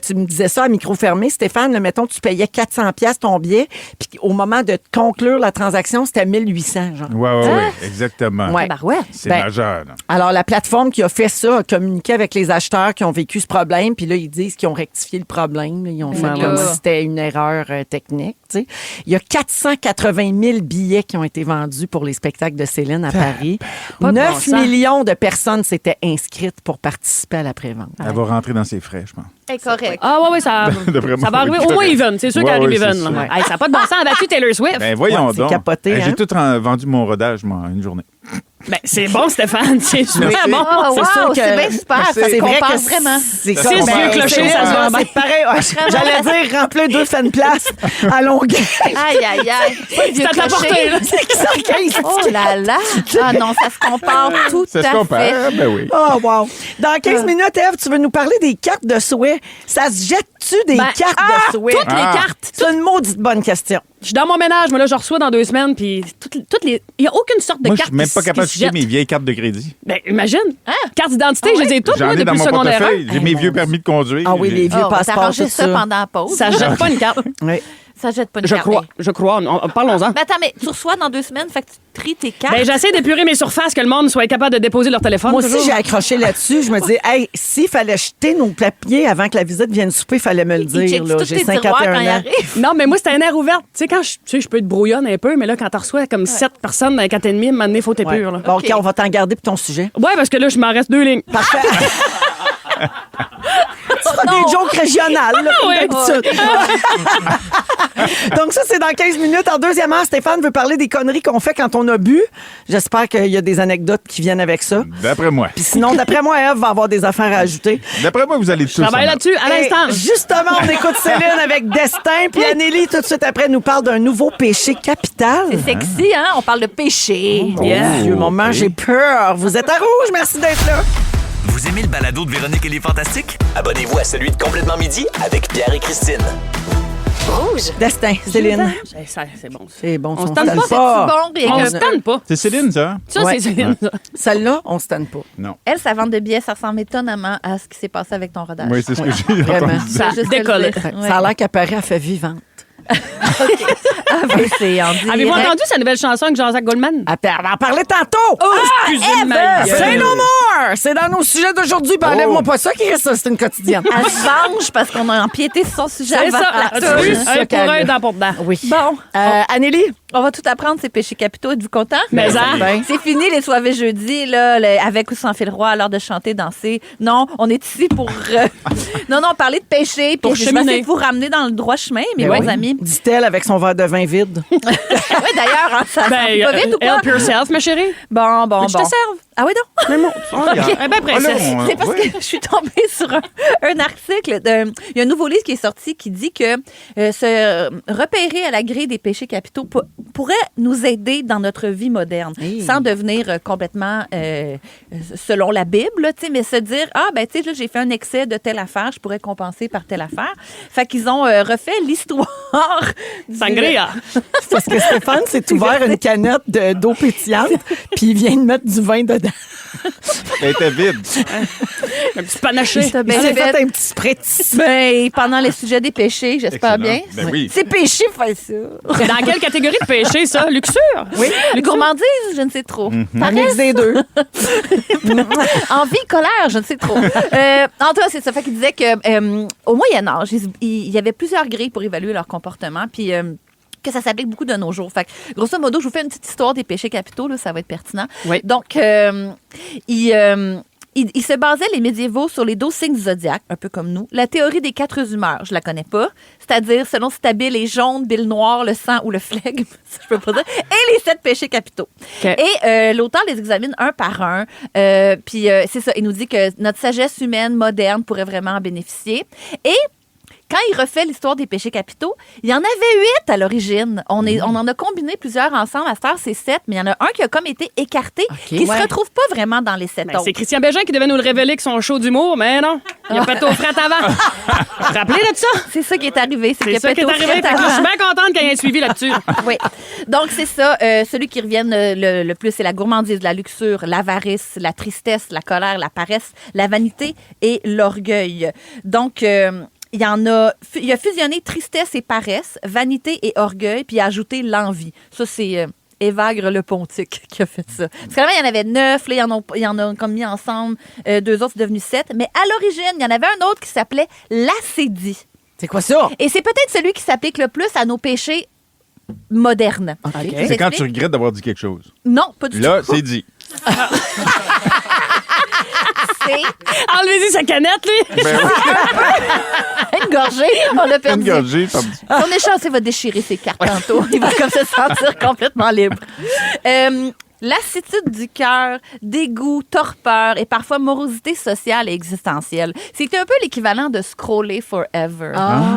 Tu me disais ça à micro fermé, Stéphane. Là, mettons, tu payais 400 pièces ton billet, puis au moment de conclure la transaction, c'était 1800, genre. Ouais, exactement. Ouais. Barouette. C'est Ben, majeur. Là. Alors, la plateforme qui a fait ça a communiqué avec les acheteurs qui ont vécu ce problème, puis là, ils disent qu'ils ont rectifié le problème. Là. Ils ont fait Ouais, comme ouais. si c'était une erreur technique. Tu sais. Il y a 480 000 billets qui ont été vendus pour les spectacles de Céline à Paris. Pas de 9 bon sens. millions de personnes s'étaient inscrites pour participer à la prévente. Elle va rentrer dans ses frais, je pense. C'est correct. Ah, ouais, ça D'après moi, va arriver. oui, Au moins correct. even. C'est sûr Ouais, qu'elle arrive ouais, even. c'est là. sûr. Hey, ça n'a pas de bon sens. Elle a battu Taylor Swift. Ben voyons Ouais, c'est donc. capoté, J'ai hein? tout vendu mon rodage, moi, en une journée. Ben, c'est bon, Stéphane. C'est super Merci. bon. Oh, C'est wow, sûr que- c'est bien super. Ça se compare vraiment. C'est Six comme- vieux ben, clochers, c'est ça se vend bien. C'est pareil. Ouais, j'allais dire remplir 2 fan place à Longueuil. Aïe, aïe, aïe. Vieux à ta clocher. portée, là. C'est que ça recueille. Oh là là. Ah non, ça se compare tout Ça se à compare. fait. Ben oui. Oh, wow. Dans 15 minutes, Ève, tu veux nous parler des cartes de souhait. Ça se jette-tu des Ben, cartes de souhait? Toutes les cartes. C'est une maudite bonne question. Je suis dans mon ménage, mais là, je reçois dans 2 semaines, puis toutes les. Il n'y a aucune sorte de Moi, je carte suis même pas qui capable de se toucher jette. mes vieilles cartes de crédit. Ben, imagine. Carte d'identité, je les ai toutes, J'en moi, ai dans depuis mon le secondaire portefeuille. 1. J'ai mes vieux permis de conduire. Ah oui, les vieux Oh, on va passeports, t'arranger tout ça ça. pendant la pause. Ça jette pas une carte. Oui. Ça jette pas une Je carte. crois. Je crois. Parlons-en. Mais attends, mais tu reçois dans 2 semaines, fait que tu tries tes cartes. Ben, j'essaie d'épurer mes surfaces, que le monde soit capable de déposer leur téléphone. Moi aussi, toujours. j'ai accroché là-dessus. Je me disais, hey, s'il fallait jeter nos papiers avant que la visite vienne souper, il fallait me le Il dire. check Là. tous J'ai tes tiroirs quand 51 il ans. arrive. Non, mais moi, c'était un air ouvert. Tu sais, quand je peux être brouillonne un peu, mais là, quand tu reçois comme 7 personnes dans 4 et demi, à un moment donné, il faut Ouais. t'épure. Là. Bon, OK, on va t'en garder pour ton sujet. Ouais, parce que là, je m'en reste 2 lignes. Parfait. Tu feras des jokes régionales, là, comme Ouais. d'habitude. Donc, ça, c'est dans 15 minutes. En deuxième heure, Stéphane veut parler des conneries qu'on fait quand on a bu. J'espère qu'il y a des anecdotes qui viennent avec ça. D'après moi. Puis sinon, d'après moi, Ève va avoir des affaires à ajouter. D'après moi, vous allez tous. Travaille en là-dessus, à Et l'instant. justement, on écoute Céline avec Destin. Puis Anneli, tout de suite après, nous parle d'un nouveau péché capital. C'est sexy, hein? On parle de péché. Yes. Dieu, moment, ok. j'ai peur. Vous êtes à rouge. Merci d'être là. Vous aimez le balado de Véronique et les Fantastiques? Abonnez-vous à celui de Complètement Midi avec Pierre et Christine. Destin, Céline. C'est bon. ça. C'est bon, On on se tanne se pas. tanne pas. Bon, rien On que- se tanne pas. C'est Céline, ça? Ça, Ouais. c'est Céline. ça. Celle-là, on se tanne pas. Non. Elle, sa vente de billets, ça ressemble étonnamment à ce qui s'est passé avec ton rodage. Oui, c'est ce que j'ai Vraiment. entendu. Je vais juste te le décolle. dire. Ça a l'air qu'elle paraît, elle fait vivante. C'est en direct. Avez-vous entendu sa nouvelle chanson avec Jean-Jacques Goldman? Elle en parlait tantôt. Excusez-moi. C'est no more! C'est dans nos sujets d'aujourd'hui. Ben, enlève-moi pas ça, Chris, ça, c'est une quotidienne. Elle se venge parce qu'on a empiété sur son sujet C'est avant. ça. Ah, Là-dessus, c'est ça un pour qu'elle un, a. dent pour dent. Oui. Bon, Anneli? on va tout apprendre, ces péchés capitaux. Êtes-vous content? Mais ça. Ben. C'est fini les soirées jeudi, là, avec ou sans fil roi, à l'heure de chanter, danser. Non, on est ici pour... non, parler de péché. Pour Puis je vais cheminer. essayer de vous ramener dans le droit chemin, mes Ben bons oui. amis. Dit-elle avec son verre de vin vide. Oui, d'ailleurs, hein, ça Ben, sent pas vite ou quoi? help yourself, ma chérie. Bon. Je te serve. Ah oui, donc? Eh ben, princesse. C'est parce que je suis tombée sur un article. Il y a un nouveau livre qui est sorti qui dit que se repérer à la grille des péchés capitaux pourrait nous aider dans notre vie moderne, Hey. sans devenir complètement selon la Bible, là, tu sais, mais se dire, ben tu sais, là, j'ai fait un excès de telle affaire, je pourrais compenser par telle affaire. Fait qu'ils ont refait l'histoire du... Sangria. Parce que Stéphane s'est ouvert une canette d'eau pétillante, puis il vient de mettre du vin dedans. Elle était vide. Un petit panaché. C'était Il bien s'est fait. fait un petit spritz. Ben, pendant le sujet des péchés, j'espère Excellent. bien. Ben oui. C'est péché, faire ça. Dans quelle catégorie de péché, ça? Luxure? Oui. Les gourmandises, je ne sais trop. Un mix des deux. Envie, colère, je ne sais trop. En tout cas, c'est ça. Fait qu'il disait que au Moyen Âge, il y avait plusieurs grilles pour évaluer leur comportement. Puis que ça s'applique beaucoup de nos jours. Fait que, grosso modo, je vous fais une petite histoire des péchés capitaux, là, ça va être pertinent. Oui. Donc, il se basait, les médiévaux, sur les 12 signes du zodiaque, un peu comme nous. La théorie des 4 humeurs, je la connais pas. C'est-à-dire, selon si ta bile est jaune, bile noire, le sang ou le flegme, ça, je peux pas dire. Et les 7 péchés capitaux. OK. Et l'auteur les examine un par un. Puis, c'est ça, il nous dit que notre sagesse humaine moderne pourrait vraiment en bénéficier. Et quand il refait l'histoire des péchés capitaux, il y en avait 8 à l'origine. On en a combiné plusieurs ensemble. À cette heure, c'est 7, mais il y en a un qui a comme été écarté, qui se retrouve pas vraiment dans les 7 Ben, autres. c'est Christian Bégin qui devait nous le révéler avec son show d'humour, mais non. Il a pété aux frettes avant. Rappelez de ça. C'est ça qui est arrivé. C'est ça qui est pété aux arrivé. frettes Fait que là, je suis avant. bien contente qu'il y ait un suivi là-dessus. Oui. Donc, c'est ça. Celui qui revient le plus, c'est la gourmandise, la luxure, l'avarice, la tristesse, la colère, la paresse, la vanité et l'orgueil. Donc, il a fusionné tristesse et paresse, vanité et orgueil, puis il a ajouté l'envie. Ça, c'est Évagre le Pontique qui a fait ça. Parce que là, il y en avait 9, là, ils en ont comme mis ensemble 2 autres, c'est devenu 7. Mais à l'origine, il y en avait un autre qui s'appelait l'acédie. C'est quoi ça? Et c'est peut-être celui qui s'applique le plus à nos péchés modernes. Je vous C'est quand tu explique? regrettes d'avoir dit quelque chose. Non, pas du Là, tout. c'est dit. C'est Enlevez-y sa canette, lui. Ben oui, une gorgée. On l'a une perdu. gorgée, comme Son échéance, il va déchirer ses cartes tantôt. Il va comme se sentir complètement libre. Lassitude du cœur, dégoût, torpeur et parfois morosité sociale et existentielle. C'est un peu l'équivalent de scroller forever.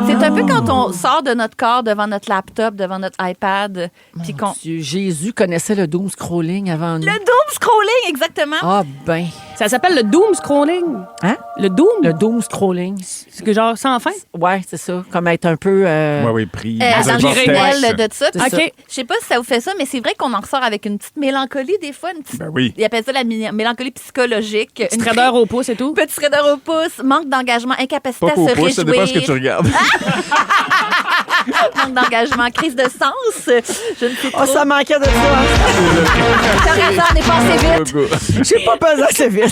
C'est un peu quand on sort de notre corps devant notre laptop, devant notre iPad, puis qu'on... Jésus connaissait le doom scrolling avant nous. Le doom scrolling, exactement. Ah ben. Ça s'appelle le doom scrolling. Hein? Le doom? Le doom scrolling. C'est que genre sans fin? Ouais, c'est ça. Comme être un peu... oui, pris. Dans un le vortex. tunnel de ça. Puis C'est ça. Je sais pas si ça vous fait ça, mais c'est vrai qu'on en ressort avec une petite mélancolie des fois. Une petite... Ben oui. Ils appellent ça la mélancolie psychologique. Petit raideur au pouce et tout? Petit raideur au pouce, manque d'engagement, incapacité Pas à qu'au se pouce, ça dépend ce que tu réjouir, regardes. manque d'engagement, crise de sens. Je ne sais Oh, trop. ça manquait de ça. T'as raison, on est passé vite. J'ai pas pesé assez vite.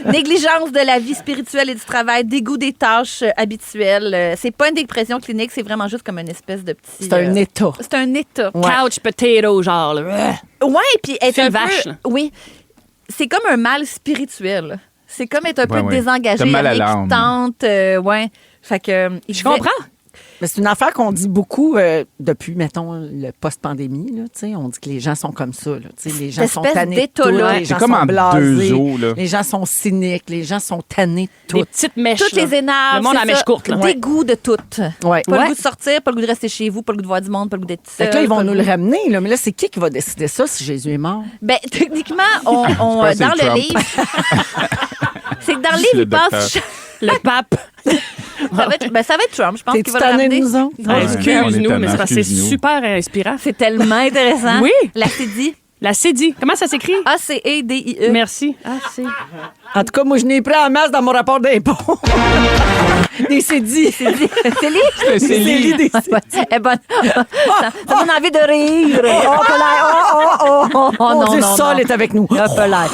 Négligence de la vie spirituelle et du travail, dégoût des tâches habituelles. C'est pas une dépression clinique, c'est vraiment juste comme une espèce de petit... C'est un état. C'est un état. Couch potato, genre. Là. Ouais, puis être Fille un vache, peu... là. Oui. C'est comme un mal spirituel. C'est comme être un peu Ouais. désengagé, T'as mal à rien qui l'âme. tente. Ouais. Fait que... il Je disait- comprends. Mais c'est une affaire qu'on dit beaucoup depuis, mettons, le post-pandémie. Là, tu sais, on dit que les gens sont comme ça. Là, tu sais, les gens Cette sont espèce tannés de tout. d'état-là. Les C'est gens comme sont en blasés. 2 eaux, là. Les gens sont cyniques. Les gens sont tannés de Des tout. petites mèches. Toutes là. les énerves. Le monde c'est à la mèche ça. courte, là. Dégoût de tout. Ouais. Pas le goût de sortir, pas le goût de rester chez vous, pas le goût de voir du monde, pas le goût d'être seul. Fait que là, ils vont pas nous le le goût- ramener. Là. Mais là, c'est qui va décider ça si Jésus est mort? Ben, techniquement, on, Je pense que dans c'est le Trump. livre, c'est que dans le C'est livre, le il passe... docteur. Le pape. ça va être Trump, je pense T'es-tu qu'il va le tanné de ramener. nous autres? Ah, on est excuse-nous, tannant, mais c'est parce que c'est excuse-nous. super inspirant. C'est tellement intéressant. Oui. La CDI. La CEDI. Comment ça s'écrit? A-C-E-D-I-E. Merci. Ah, c'est... En tout cas, moi, je n'ai pris en masse dans mon rapport d'impôt. Des CDI. C'est lui? C'est lui. des Ouais, elle est bonne. Ça donne envie de rire. Oh, Polaire, oh, Oh, non, Dieu, non, Sol non. est avec nous. Hop là.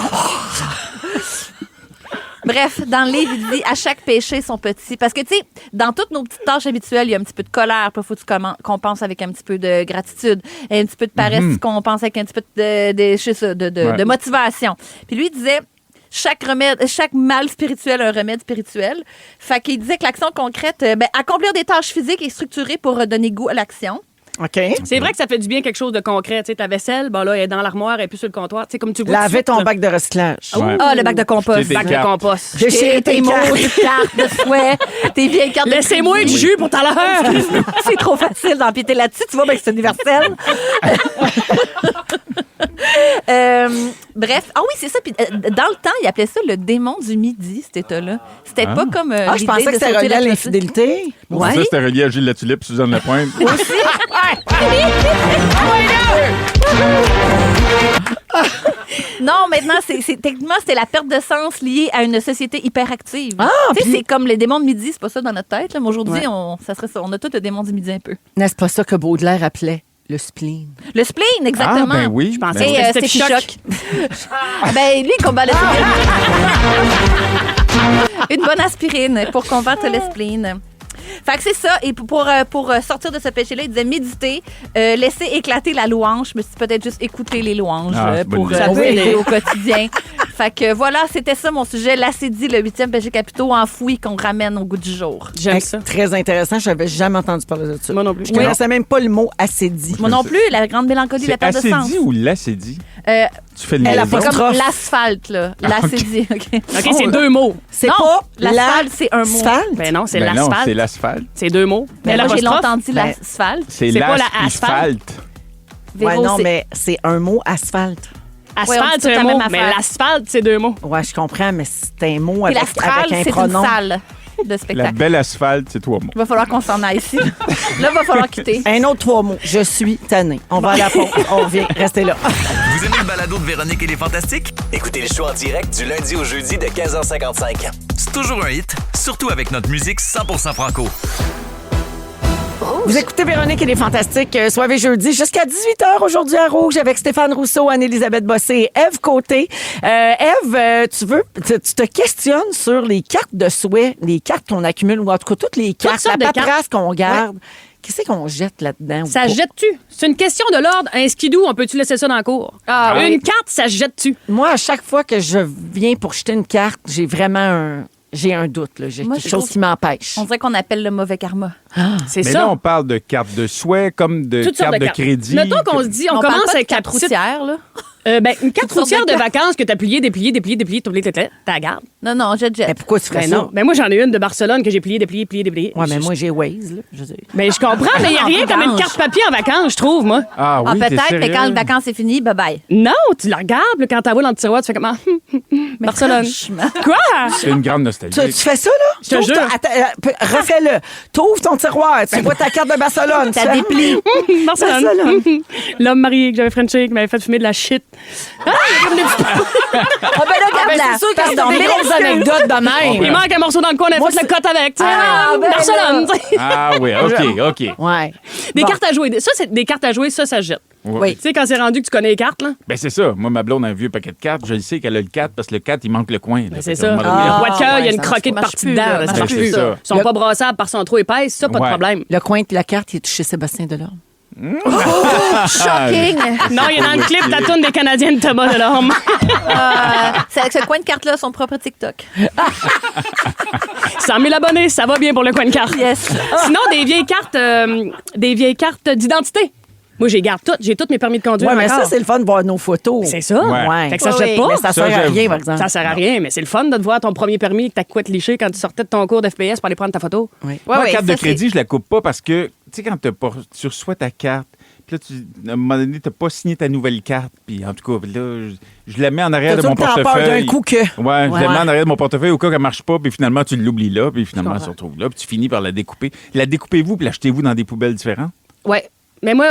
Bref, dans le livre, il dit à chaque péché son petit. Parce que, tu sais, dans toutes nos petites tâches habituelles, il y a un petit peu de colère. Puis il faut que tu compenses avec un petit peu de gratitude. Et un petit peu de paresse, tu compenses avec un petit peu de motivation. Puis lui, il disait. Chaque mal spirituel a un remède spirituel. Fait qu'il disait que l'action concrète, accomplir des tâches physiques et structurées pour donner goût à l'action. OK. C'est vrai que ça fait du bien quelque chose de concret. Tu sais, ta vaisselle, ben là, elle est dans l'armoire, elle est plus sur le comptoir. Tu sais, comme tu vois. Laver ton là. bac de recyclage. Ouais. Ah, le bac de compost. Jeter tes Bac de cartes. compost. Déchirer tes tes mots, cartes. tes cartes de fouet, tes vieilles cartes de Laissez-moi du crédit. jus pour tout à l'heure. C'est trop facile d'empiéter là-dessus. Tu vois, ben, c'est universel. Bref. Ah oui, c'est ça. Puis, dans le temps, ils appelaient ça le démon du midi, cet état-là. C'était pas comme Ah, je pensais que c'était relié à l'infidélité. Pour ça, c'était relié à Gilles Latulippe, Suzanne Lapointe. Non, maintenant, techniquement, c'était la perte de sens liée à une société hyperactive. Ah, tu sais, puis- c'est comme les démons de midi, c'est pas ça dans notre tête. Là, mais aujourd'hui, ça serait ça. On a tout le démon du midi un peu. N'est-ce pas ça que Baudelaire appelait le spleen? Le spleen, exactement. Ah, ben oui. Je pensais Ben Et oui. C'était c'était Choc. Choc. Ben, lui, il combat le spleen. Une bonne aspirine pour combattre le spleen. Fait que c'est ça. Et pour sortir de ce péché-là, il disait méditer, laisser éclater la louange. Je me suis dit peut-être juste écouter les louanges c'est bonne pour idée. Ça peut aider aider. au quotidien. Fait que voilà, c'était ça mon sujet. L'acédie, le 8e péché capitaux enfoui qu'on ramène au goût du jour. J'aime ça. Très intéressant. Je n'avais jamais entendu parler de ça. Moi non plus. Je connaissais même pas le mot acédie. Moi non plus, la grande mélancolie, la C'est perte de sens. acédie ou l'acédie? Euh, Tu fais le Elle a liaison? pas comme Apostrophe. l'asphalte, là. L'acédie, OK. OK, c'est 2 mots. C'est Non, pas l'asphalte, c'est un mot. l'asphalte. Ben non, c'est Ben non, l'asphalte. c'est l'asphalte. C'est 2 mots. Mais moi, j'ai l'apostrophe, longtemps dit Ben, l'asphalte. C'est C'est pas la l'asphalte. Ouais, Véro, non, c'est- mais c'est un mot asphalte. Ouais, on dit Asphalte, tout c'est la un mot, même mais affaire. l'asphalte, c'est 2 mots. Ouais, je comprends, mais c'est un mot Puis avec, l'astral, avec un c'est une pronom. salle de La spectacle. belle asphalte, c'est 3 mots. Il va falloir qu'on s'en aille ici. Là, il va falloir quitter. Un autre 3 mots. Je suis tanné. On va à la pause. On revient. Restez là. Vous aimez le balado de Véronique et les Fantastiques? Écoutez le show en direct du lundi au jeudi de 15h55. C'est toujours un hit, surtout avec notre musique 100% franco. Vous écoutez Véronique et les Fantastiques, soirée jeudi, jusqu'à 18h aujourd'hui à Rouge avec Stéphane Rousseau, Anne-Élisabeth Bossé et Ève Côté. Ève, tu te questionnes sur les cartes de souhait, les cartes qu'on accumule, ou en tout cas toutes les cartes, la sortes de cartes. paperasse qu'on garde. Qu'est-ce qu'on jette là-dedans? ou Ça pas? jette-tu? C'est une question de l'ordre. Un skidoo, on peut-tu laisser ça dans le cours? Une carte, ça jette-tu? Moi, à chaque fois que je viens pour jeter une carte, j'ai vraiment un doute. Là. J'ai Moi, quelque je chose trouve- qui m'empêche. On dirait qu'on appelle le mauvais karma. C'est Mais ça. là, on parle de cartes de souhait comme de Toutes sortes cartes de cartes. crédit. Mettons qu'on se dit, on parle commence pas de avec la carte petite... routière, là. Une carte Toutes sortes routière de de cartes. vacances que t'as plié, déplié, t'as la garde. Non, je Mais jette. pourquoi tu ferais Ben ça? non. Ben moi, j'en ai une de Barcelone que j'ai pliée, dépliée. Ouais, mais moi, j'ai Waze. Là, je veux dire. Ben, je comprends, mais il n'y a rien comme une carte papier en vacances, je trouve, moi. Ah oui, Ah, t'es peut-être, mais sérieux? quand les vacances est fini, bye-bye. Non, tu la regardes, là, quand t'as dans le tiroir, tu fais comme Barcelone. franchement. Quoi? C'est une grande nostalgie. Tu fais ça, là? Je te T'ouvres jure. refais-le. T'ouvres ton tiroir, tu vois ta carte de Barcelone. Ça tu fais- déplie. Barcelone. Barcelone. L'homme marié que j'avais frenché, qui m'avait fait fumer de la shit. Ah, ben là, regarde là. c'est sûr que Pardon, c'est des mais grosses là, anecdotes de même. Il manque un morceau dans le coin, on a Moi, fait le cote avec. tu sais. Ah, ben Barcelone. là. tu sais. Ah oui, OK. Ouais. Des Bon. cartes à jouer. Ça, c'est des cartes à jouer, ça se jette. Oui. Tu sais, quand c'est rendu que tu connais les cartes, là. Ben c'est ça. Moi, ma blonde a un vieux paquet de cartes. Je le sais qu'elle a le 4 parce que le 4, il manque le coin. là. Ben, c'est Fait qu'à un ça. moment donné, Le Ah, roi de cœur, il y a ouais, une ça croquée de marche partie plus, dedans. là. là, Ça ça marche marche plus, plus. ça. Ils sont pas brassables parce qu'ils sont trop épaisses, ça, pas de Ouais. problème. Le coin de la carte, il est chez Sébastien Delorme. Shocking. Non, il y a dans le clip ta toune des Canadiens de Thomas Delorme. C'est avec ce coin de carte-là, son propre TikTok. 100 000 abonnés, ça va bien pour le coin de carte. Yes. Sinon, des vieilles cartes d'identité. Moi, j'ai garde toutes. J'ai tous mes permis de conduire. Ouais, mais encore. ça, c'est le fun de voir nos photos. C'est ça. Ouais. Fait que ça Oui, se jette oui. pas. Mais ça Ça, sert à j'avoue. rien, par exemple. Ça sert à rien, mais c'est le fun de te voir ton premier permis que t'as couette liché quand tu sortais de ton cours d'FPS pour aller prendre ta photo. Oui. Ouais, Moi, ouais, la carte ça, de crédit, je la coupe pas parce que, tu sais, quand tu reçois ta carte, puis là, à un moment donné, tu n'as pas signé ta nouvelle carte. Puis en tout cas, là, je la mets en arrière T'as de mon tout le temps peur portefeuille. d'un coup que. Ouais, je Ouais. la mets en arrière de mon portefeuille au cas qu'elle marche pas, puis finalement, tu l'oublies là, puis finalement, elle se retrouve là, puis tu finis par la découper. La découpez-vous, puis l'achetez-vous dans des poubelles différentes? Ouais. Mais moi,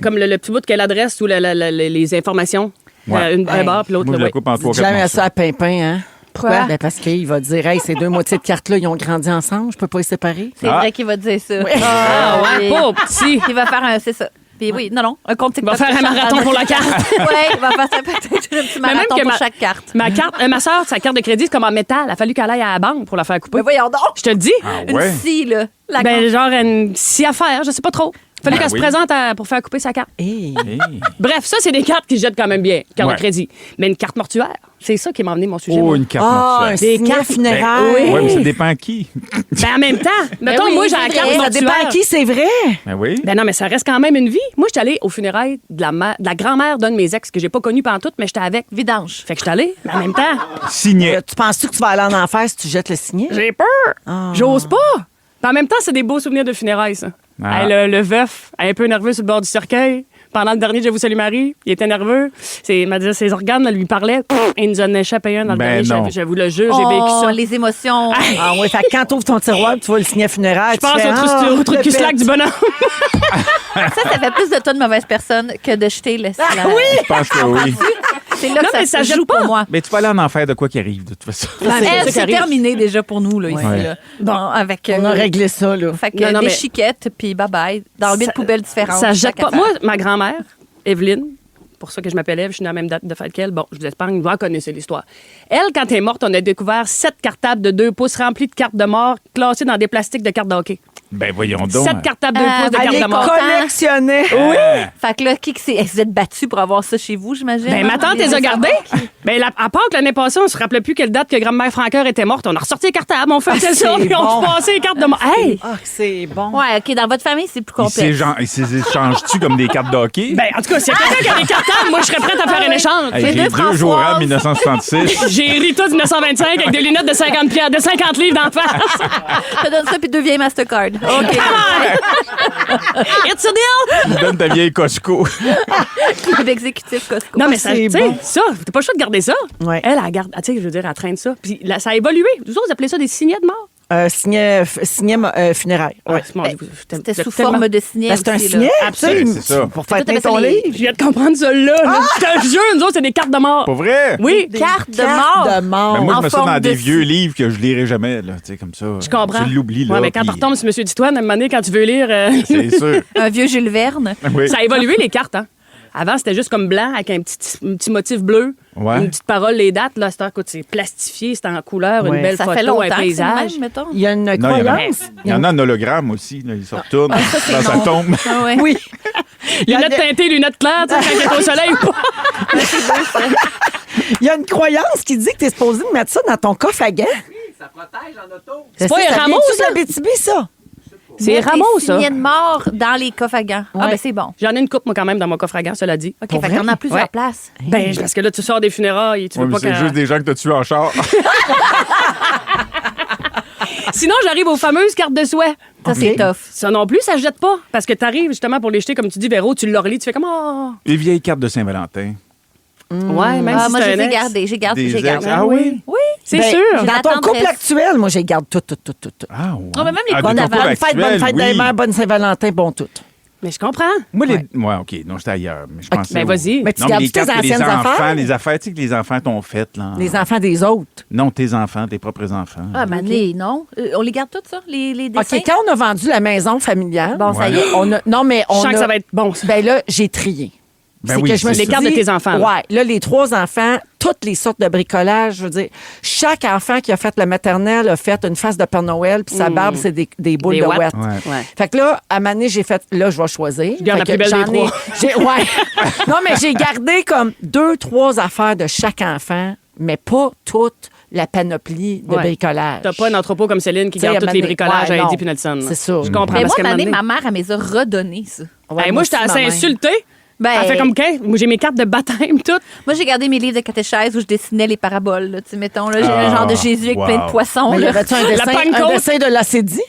comme le petit bout que l'adresse ou les informations. Ouais. Un bar puis l'autre. Moi, je là, la ouais. coupe en 3 Jamais ça à Pimpin, hein? Pourquoi? Ben parce qu'il va dire, hey, ces deux moitiés de cartes-là, ils ont grandi ensemble, je peux pas les séparer. C'est Ah. vrai qu'il va dire ça. Ah ouais, oui. pas petit. Il va faire un, c'est ça. Puis oui, non, un compte Il TikTok. va faire un marathon pour la carte. Oui, il va faire ça peut-être un petit Mais même marathon que pour ma- chaque carte. Ma soeur, sa carte de crédit, c'est comme en métal. Il a fallu qu'elle aille à la banque pour la faire couper. Mais voyons donc. Je te le dis. Ah Une ouais? scie, là. La Ben, genre une scie à faire, je sais pas trop. Il fallait Ben qu'elle oui. se présente pour faire couper sa carte. Hey. Hey. Bref, ça, c'est des cartes qui se jettent quand même bien, carte Ouais. de crédit. Mais une carte mortuaire, c'est ça qui m'a amené mon sujet. Oh, moi. une carte Ah, un mortuaire. signet funéraire. oui. Ouais, mais ça dépend à qui. Ben, en même temps, mettons, oui, moi, j'ai c'est la vrai, carte ça Ça dépend mortuaire. à qui, c'est vrai. Ben oui. Ben non, mais ça reste quand même une vie. Moi, j'étais allée aux funérailles de la grand-mère d'un de mes ex que j'ai pas connu pantoute, mais j'étais avec. vidange. Fait que j'étais allée, mais en même temps, Signet. Tu penses-tu que tu vas aller en enfer si tu jettes le signet? j'ai peur. J'ose pas. Puis en même temps, c'est des beaux souvenirs de funérailles, ça. Ah. Hey, le veuf, un peu nerveux sur le bord du cercueil. Pendant le dernier Je vous salue Marie, il était nerveux. Il m'a dit ses organes là, lui parlaient. Il nous en a échappé un dans le Ben dernier. non. Je vous le jure, j'ai vécu ça. Les émotions. Ah oui, fait que quand tu ouvres ton tiroir, tu vois le signet funéraire. Je pense au truc qui slack du bonhomme. Ça fait plus de toi de mauvaise personne que de jeter le oui! Je pense que oui. C'est là Non, que mais ça ça se jette joue pas. pour moi. Mais tu vas aller en enfer de quoi qu'il arrive, de toute façon. Elle, qui c'est arrive. terminé déjà pour nous, là, ici. Ouais. Là. Bon, avec. On a réglé ça, là. Fait que Non, non, des mais- chiquettes, puis bye-bye, dans 8 Ça- poubelles différentes. Ça jette chaque pas. affaire. Moi, ma grand-mère, Evelyne, pour ça que je m'appelle Ève, je suis dans la même date de fête qu'elle. Bon, je vous épargne, vous en connaissez l'histoire. Elle, quand elle est morte, on a découvert 7 cartables de 2 pouces remplis de cartes de mort classées dans des plastiques de cartes de hockey. Ben voyons donc. 7 cartables de 2 pouces de elle cartes est de mort. Collectionnait. Oui. Fait que là, qui que c'est? Vous êtes battus pour avoir ça chez vous, j'imagine? Ben, ma tante les a gardées. Ben, à part que l'année passée, on se rappelait plus quelle date que grand-mère Francoeur était morte. On a ressorti les cartables, on faisait ça, c'est puis on bon. se passait les cartes de mort. Hey! Ah, c'est bon. Ouais, OK, dans votre famille, c'est plus Ils complexe. s'échangent-tu comme des cartes de hockey? Ben, en tout cas, s'il y a quelqu'un qui a des cartables, moi, je serais prête à faire un échange. Hey, les j'ai deux 2 jours Françoises. en 1966. J'ai Rita du 1925 avec des lunettes de 50 livres d'en face. Je te donne ça puis 2 vieilles Mastercard. OK. It's a deal! Tu me donnes ta vieille Costco. Club exécutif Costco. Non, mais ça, c'est tu sais, bon. ça, t'as pas le choix de garder ça. Ouais. Elle garde, tu sais, je veux dire, elle traîne ça. Puis là, ça a évolué. Vous autres, vous appelez ça des signets de mort? Signet funéraire. Ouais. Mon Ben, Dieu, vous- C'était vous sous êtes tellement- forme de signet. Ben, c'est un aussi, là. signet. Absolument. tu sais, C'est ça. Pour faire Tout tenir à fait ton les- livre. Je viens de comprendre ça là. Je te jure, nous autres, c'est des cartes de mort. Pas vrai? Oui. Cartes de mort. de mort. Ben, moi, je En mets ça forme dans des de vieux livres que je lirai jamais, là, tu sais, comme ça. Je comprends. Tu l'oublies, là. Ouais, mais quand tu puis retombes sur M. Ditoine, à un moment donné, quand tu veux lire, C'est sûr. Un vieux Jules Verne. Oui. ça a évolué, les cartes, hein. Avant, c'était juste comme blanc avec un petit motif bleu, Ouais. une petite parole, les dates. Là, c'est plastifié, c'est en couleur, Ouais. une belle Ça photo, fait longtemps un que c'est le paysage. même, mettons. Il y a une Non, il y en a- croyance. il y en a en hologramme aussi. Là, ils se retournent c'est dans sa non. tombe. Ah ouais. Oui. Lunettes teintées, lunettes claires, tu sais, quand il est au soleil ou pas. Il y a une croyance qui dit que tu es supposé de mettre ça dans ton coffre à gants. C'est pas un rameau, ça? de la BTB, ça? C'est Mettre Rameau, des ça. signets de mort dans les coffres à gants. Ah, Ouais. ben c'est bon. J'en ai une coupe, moi, quand même, dans mon coffre à gants, cela dit. OK, fait qu'on a plusieurs Ouais. places. Ben, parce que là, tu sors des funérailles, tu Ouais, veux mais pas c'est que... juste des gens que tu as tués en char. Sinon, j'arrive aux fameuses cartes de souhait. Ça, c'est tough. Ça non plus, ça se jette pas. Parce que t'arrives justement pour les jeter, comme tu dis, Véro, tu le relis, tu fais comme... Oh. Les vieilles cartes de Saint-Valentin. Ouais, même Ah, si moi, c'est je un les ai ex. gardées. J'ai gardé. Des J'ai ex. gardé. Ah oui? Oui. C'est Ben, sûr. Dans la ton couple tendresse. actuel, moi, je les garde tout. Ah, ouais. Ah, mais même les Ah, coups de ton d'avant. couple Bonne fête, bonne actuel, fête des oui. mères, bonne Saint-Valentin, bon tout. Mais je comprends. Moi, les. Ouais, OK. Non, j'étais ailleurs. Mais je pensais ben, aux- vas-y. Mais tu Non, gardes les tes cartes que les anciennes enfants, affaires? les affaires, tu sais, que les enfants t'ont faites, là. Les enfants des autres. Non, tes enfants, tes propres enfants. Ah, mané, non. On les garde toutes, ça, les dessins? OK, quand on a vendu la maison familiale, Bon, ça y est. on a, non, mais Je on sens que a- ça va être bon, ça. Ben là, j'ai trié. Ben C'est oui, que je me c'est suis Les cartes dit, de tes enfants, là. Ouais, là, les 3 enfants, toutes les sortes de bricolage, je veux dire, chaque enfant qui a fait le maternelle a fait une face de Père Noël, puis sa barbe, c'est des boules Des de watts. ouette. Ouais. Ouais. Fait que là, à un moment donné, j'ai fait, là, je vais choisir. garde Fait la plus que belle des j'en ai- 3. Ouais. Non, mais j'ai gardé comme 2-3 affaires de chaque enfant, mais pas toute la panoplie de Ouais. bricolage. T'as pas un entrepôt comme Céline qui Tu sais, garde à tous les un moment donné- bricolages ouais, à non. Eddie Pinelson. C'est ça. Je comprends. Mais parce moi, qu'à un moment année, donné- ma mère, elle me les a redonnées, ça. Ouais, Hey, moi, j'étais aussi, assez ma mère. insultée. Ben, Elle fait comme qu'elle. Moi, j'ai mes cartes de baptême, toutes. Moi, j'ai gardé mes livres de catéchèse où je dessinais les paraboles. Là. Tu sais, mettons, là, j'ai Ah, un genre de Jésus avec wow. plein de poissons. Mais y là. avait-tu un La dessin, Pentecôte. un dessin de l'acédie?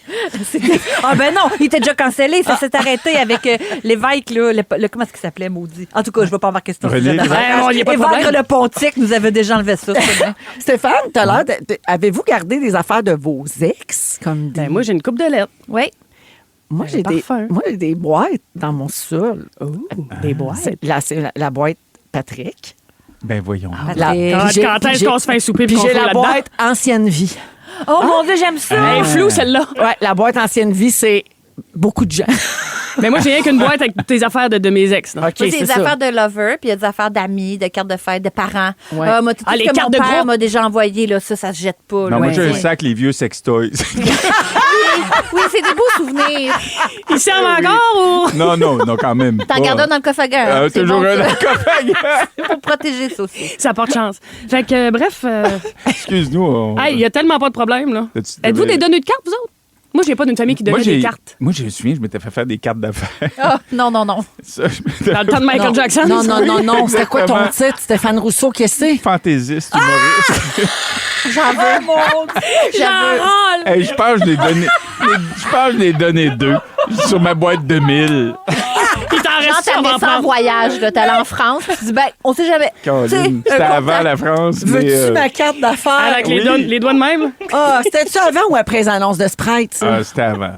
Ah ben non, il était déjà cancellé. Ça s'est arrêté avec l'évêque, là, comment est-ce qu'il s'appelait, maudit? En tout cas, je ne vais pas embarquer ce René sujet Lévesque. d'affaires. bon, il y a pas de Évagre problème. le Pontique nous avait déjà enlevé ça. c'est bien. Stéphane, tout à l'heure, avez-vous gardé des affaires de vos ex? Comme des... Ben, moi, j'ai une coupe de lettres. Oui. Moi, j'ai des- moi, j'ai des boîtes dans mon sol. Des boîtes. C'est la boîte Patrick. Ben voyons. La- Patrick. puis j'ai- Quand est-ce j'ai- qu'on se fait un souper Puis puis qu'on j'ai fout la là-dedans? boîte Ancienne Vie. Oh mon Dieu, j'aime ça. Elle est floue, celle-là. Ouais, la boîte Ancienne Vie, c'est beaucoup de gens. Mais moi, j'ai rien qu'une boîte avec tes affaires de mes ex. là. OK, Moi, c'est c'est des ça. affaires de lover, puis il y a des affaires d'amis, de cartes de fête, de parents. Ouais. Moi, tout Ah, ce les que cartes mon de père groupe. m'a déjà envoyé, là, ça se jette pas. Non, là. moi, j'ai un Ouais. sac, les vieux sextoys. Oui, c'est des beaux souvenirs. Ils servent encore ou? non, quand même. T'en pas. gardes un dans le coffre à gants. C'est Toujours bon, un ça. dans le coffre à gants. C'est pour protéger ça aussi. Ça porte chance. Fait que, bref, Excuse-nous. il y a tellement pas de problème, là. Tu Êtes-vous devrais- des donneurs de cartes, vous autres? Moi, j'ai pas d'une famille qui donnait des cartes. Moi, je me souviens, je m'étais fait faire des cartes d'affaires. Ah, non. Ça, je m'étais Dans le temps de Michael Jackson. Non. C'était quoi ton Exactement. titre? Stéphane Rousseau, qu'est-ce que c'est? fantaisiste, humoriste. J'en veux. J'en veux. Hey, je pense que je l'ai donné 2 sur ma boîte de 1000. Il t'en Genre, reste ça, on va t'amenais en ça en prendre. voyage, là. T'allais en France, puis tu dis, ben, on sait jamais. Caroline, Tu sais, c'était un avant contact. la France. mais, Veux-tu ma carte d'affaires? Avec Oui. les doigts de même. Ah, c'était-tu avant ou après les annonces de Sprite, ça? C'était avant,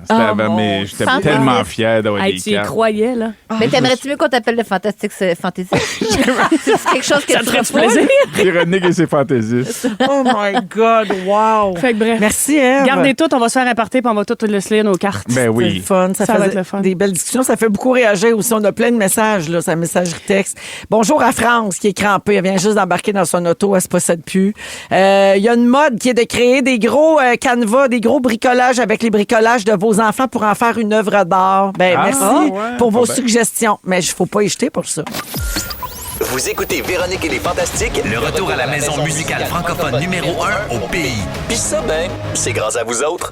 mais j'étais Fantastique. tellement fier d'avoir Hey, des tu y cartes. croyais, là. Mais t'aimerais-tu mieux qu'on t'appelle le fantastique fantasy? C'est quelque chose que Ça tu te ferait ferais plaisir. Véronique et ses fantaisistes. Oh my God, wow! Fait que bref. Merci, Ève. Gardez tout, on va se faire un party puis on va tout le lire nos cartes. Ben C'est le oui. fun. Ça Ça va fait être le fun. des belles discussions. Ça fait beaucoup réagir aussi. On a plein plein de messages, là, sa messagerie texte. Bonjour à France, qui est crampée. Elle vient juste d'embarquer dans son auto. Elle se possède plus. Il y a une mode qui est de créer des gros canevas, des gros bricolages avec les bricolages de vos enfants pour en faire une œuvre d'art. Merci pour vos suggestions. Mais il faut pas y jeter pour ça. Vous écoutez Véronique et les Fantastiques. Le retour à la maison musicale francophone numéro 1 au pays. Puis ça, ben, c'est grâce à vous autres.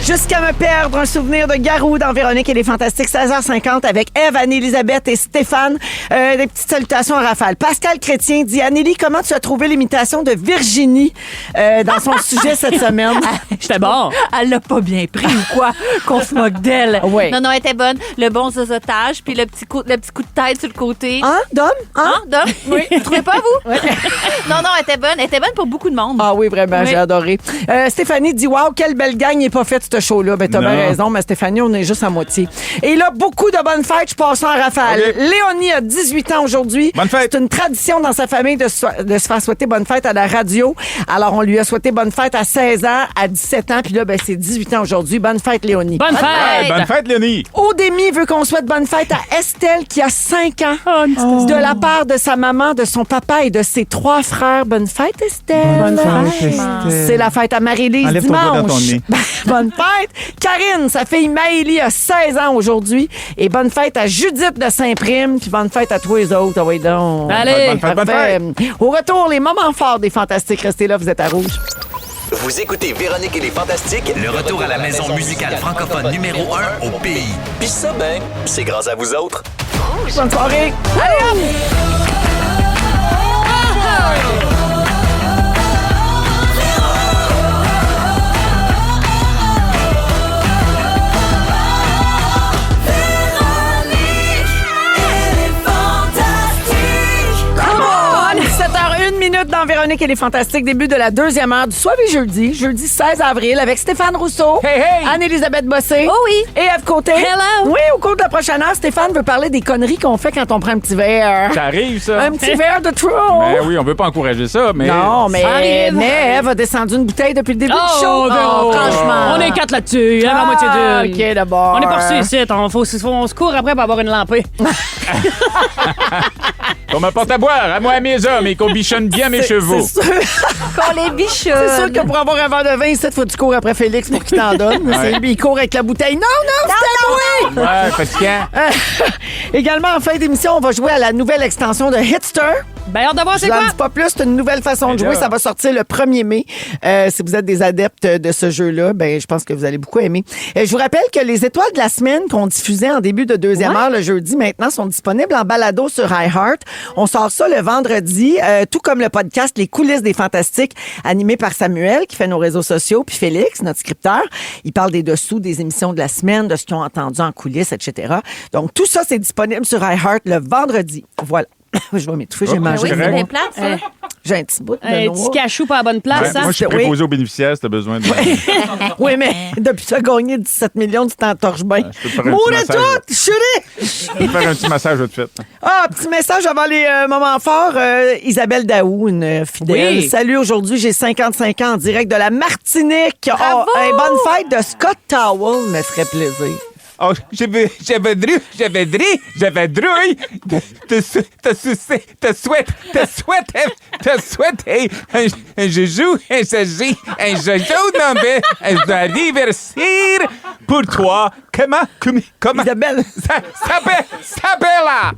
Jusqu'à me perdre, un souvenir de Garou dans Véronique et les Fantastiques, 16h50 avec Ève, Anne-Élisabeth et Stéphane. Des petites salutations à Raphaël. Pascal Chrétien dit, Annélie, comment tu as trouvé l'imitation de Virginie dans son sujet cette semaine? J'étais bon. Elle l'a pas bien pris ou quoi? Qu'on se moque d'elle. Oui. Non, elle était bonne. Le bon zozotage, puis le petit coup de tête sur le côté. Hein, Dom? Hein? Dom? Oui. Vous trouvez pas, vous? Non, elle était bonne. Elle était bonne pour beaucoup de monde. Ah oui, vraiment, Oui. j'ai adoré. Stéphanie dit, wow, quelle belle gang, il n'est pas fait ce show-là. Ben, t'as bien Non. raison, mais Stéphanie, on est juste à moitié. Et là, beaucoup de bonnes fêtes. Je passe à Raphaël. OK. Léonie a 18 ans aujourd'hui. Bonne fête. C'est une tradition dans sa famille de se faire souhaiter bonne fête à la radio. Alors, on lui a souhaité bonne fête à 16 ans, à 17 ans, puis là, ben, c'est 18 ans aujourd'hui. Bonne fête, Léonie. Bonne fête. Hey, bonne fête, Léonie. Odémie veut qu'on souhaite bonne fête à Estelle, qui a 5 ans. De la part de sa maman, de son papa et de ses 3 frères. Bonne fête, Estelle. Bonne fête, Estelle. C'est la fête à Marie-Lise Enlève ton doigt dans ton dimanche. nez. Bonne fête. Karine, sa fille Maëlie a 16 ans aujourd'hui. Et bonne fête à Judith de Saint-Prime. Puis bonne fête à tous les autres. Ah oui, donc. Allez. Bonne fête, bonne Parfait. fête. Au retour, les moments forts des Fantastiques. Restez là, vous êtes à Rouge. Vous écoutez Véronique et les Fantastiques. Le retour à la maison musicale francophone numéro 1 au pays. Puis ça, ben, c'est grâce à vous autres. Bonne soirée. Allez, hop! Dans Véronique et les Fantastiques, début de la deuxième heure du soirée jeudi 16 avril, avec Stéphane Rousseau, Anne-Élisabeth Bossé Oh oui. et Ève Côté. Hello. Oui, au cours de la prochaine heure, Stéphane veut parler des conneries qu'on fait quand on prend un petit verre. Ça arrive, ça. Un petit verre de trop. Ben oui, on veut pas encourager ça, mais... Non, Ça arrive. mais Ève a descendu une bouteille depuis le début du show. Véro. Franchement. On est 4 là-dessus. Il y en a la moitié d'une. OK, d'abord. On est pas reçus ici. On se court après pour avoir une lampée. On m'apporte à boire, à moi et à mes hommes, et qu'on bichonne bien mes chevaux. C'est sûr, Qu'on les bichonne. c'est sûr que pour avoir un verre de vin, il faut que tu cours après Félix pour qu'il t'en donne. C'est lui, il court avec la bouteille. Non, c'était moi! Ouais, fatigant. Également, en fin d'émission, on va jouer à la nouvelle extension de Hitster. Ben, hâte de voir Je c'est n'en quoi. dis pas plus, c'est une nouvelle façon de Mais jouer. là- Ça va sortir le 1er mai. Si vous êtes des adeptes de ce jeu-là, ben je pense que vous allez beaucoup aimer. Je vous rappelle que les étoiles de la semaine qu'on diffusait en début de deuxième heure le jeudi, maintenant, sont disponibles en balado sur iHeart. On sort ça le vendredi, tout comme le podcast Les coulisses des Fantastiques, animé par Samuel, qui fait nos réseaux sociaux, puis Félix, notre scripteur. Il parle des dessous des émissions de la semaine, de ce qu'ils ont entendu en coulisses, etc. Donc, tout ça, c'est disponible sur iHeart le vendredi. Voilà. Je vais m'étouffer, j'ai Oh, mangé Oui, de c'est correct. bien plate, ça. j'ai un petit bout de Un noix. petit cachou pas à bonne place, Ouais, hein? moi, je suis Oui. préposé aux bénéficiaires si t'as besoin de... Oui, mais depuis que tu as gagné 17 millions, tu t'entorches bien. je peux te faire un Mourir petit massage. tout, chérie! Je vais te faire un petit massage vite fait. Ah, petit message avant les moments forts. Isabelle Daou, une fidèle. Oui. Salut, aujourd'hui, j'ai 55 ans en direct de la Martinique. Bravo! Oh, hey, bonne fête de Scott Towell, me ferait plaisir. Oh, j'avais drouille. Te souhaite un joujou, un joujou nommé, un anniversaire pour toi. Comment? Isabelle. Sabella!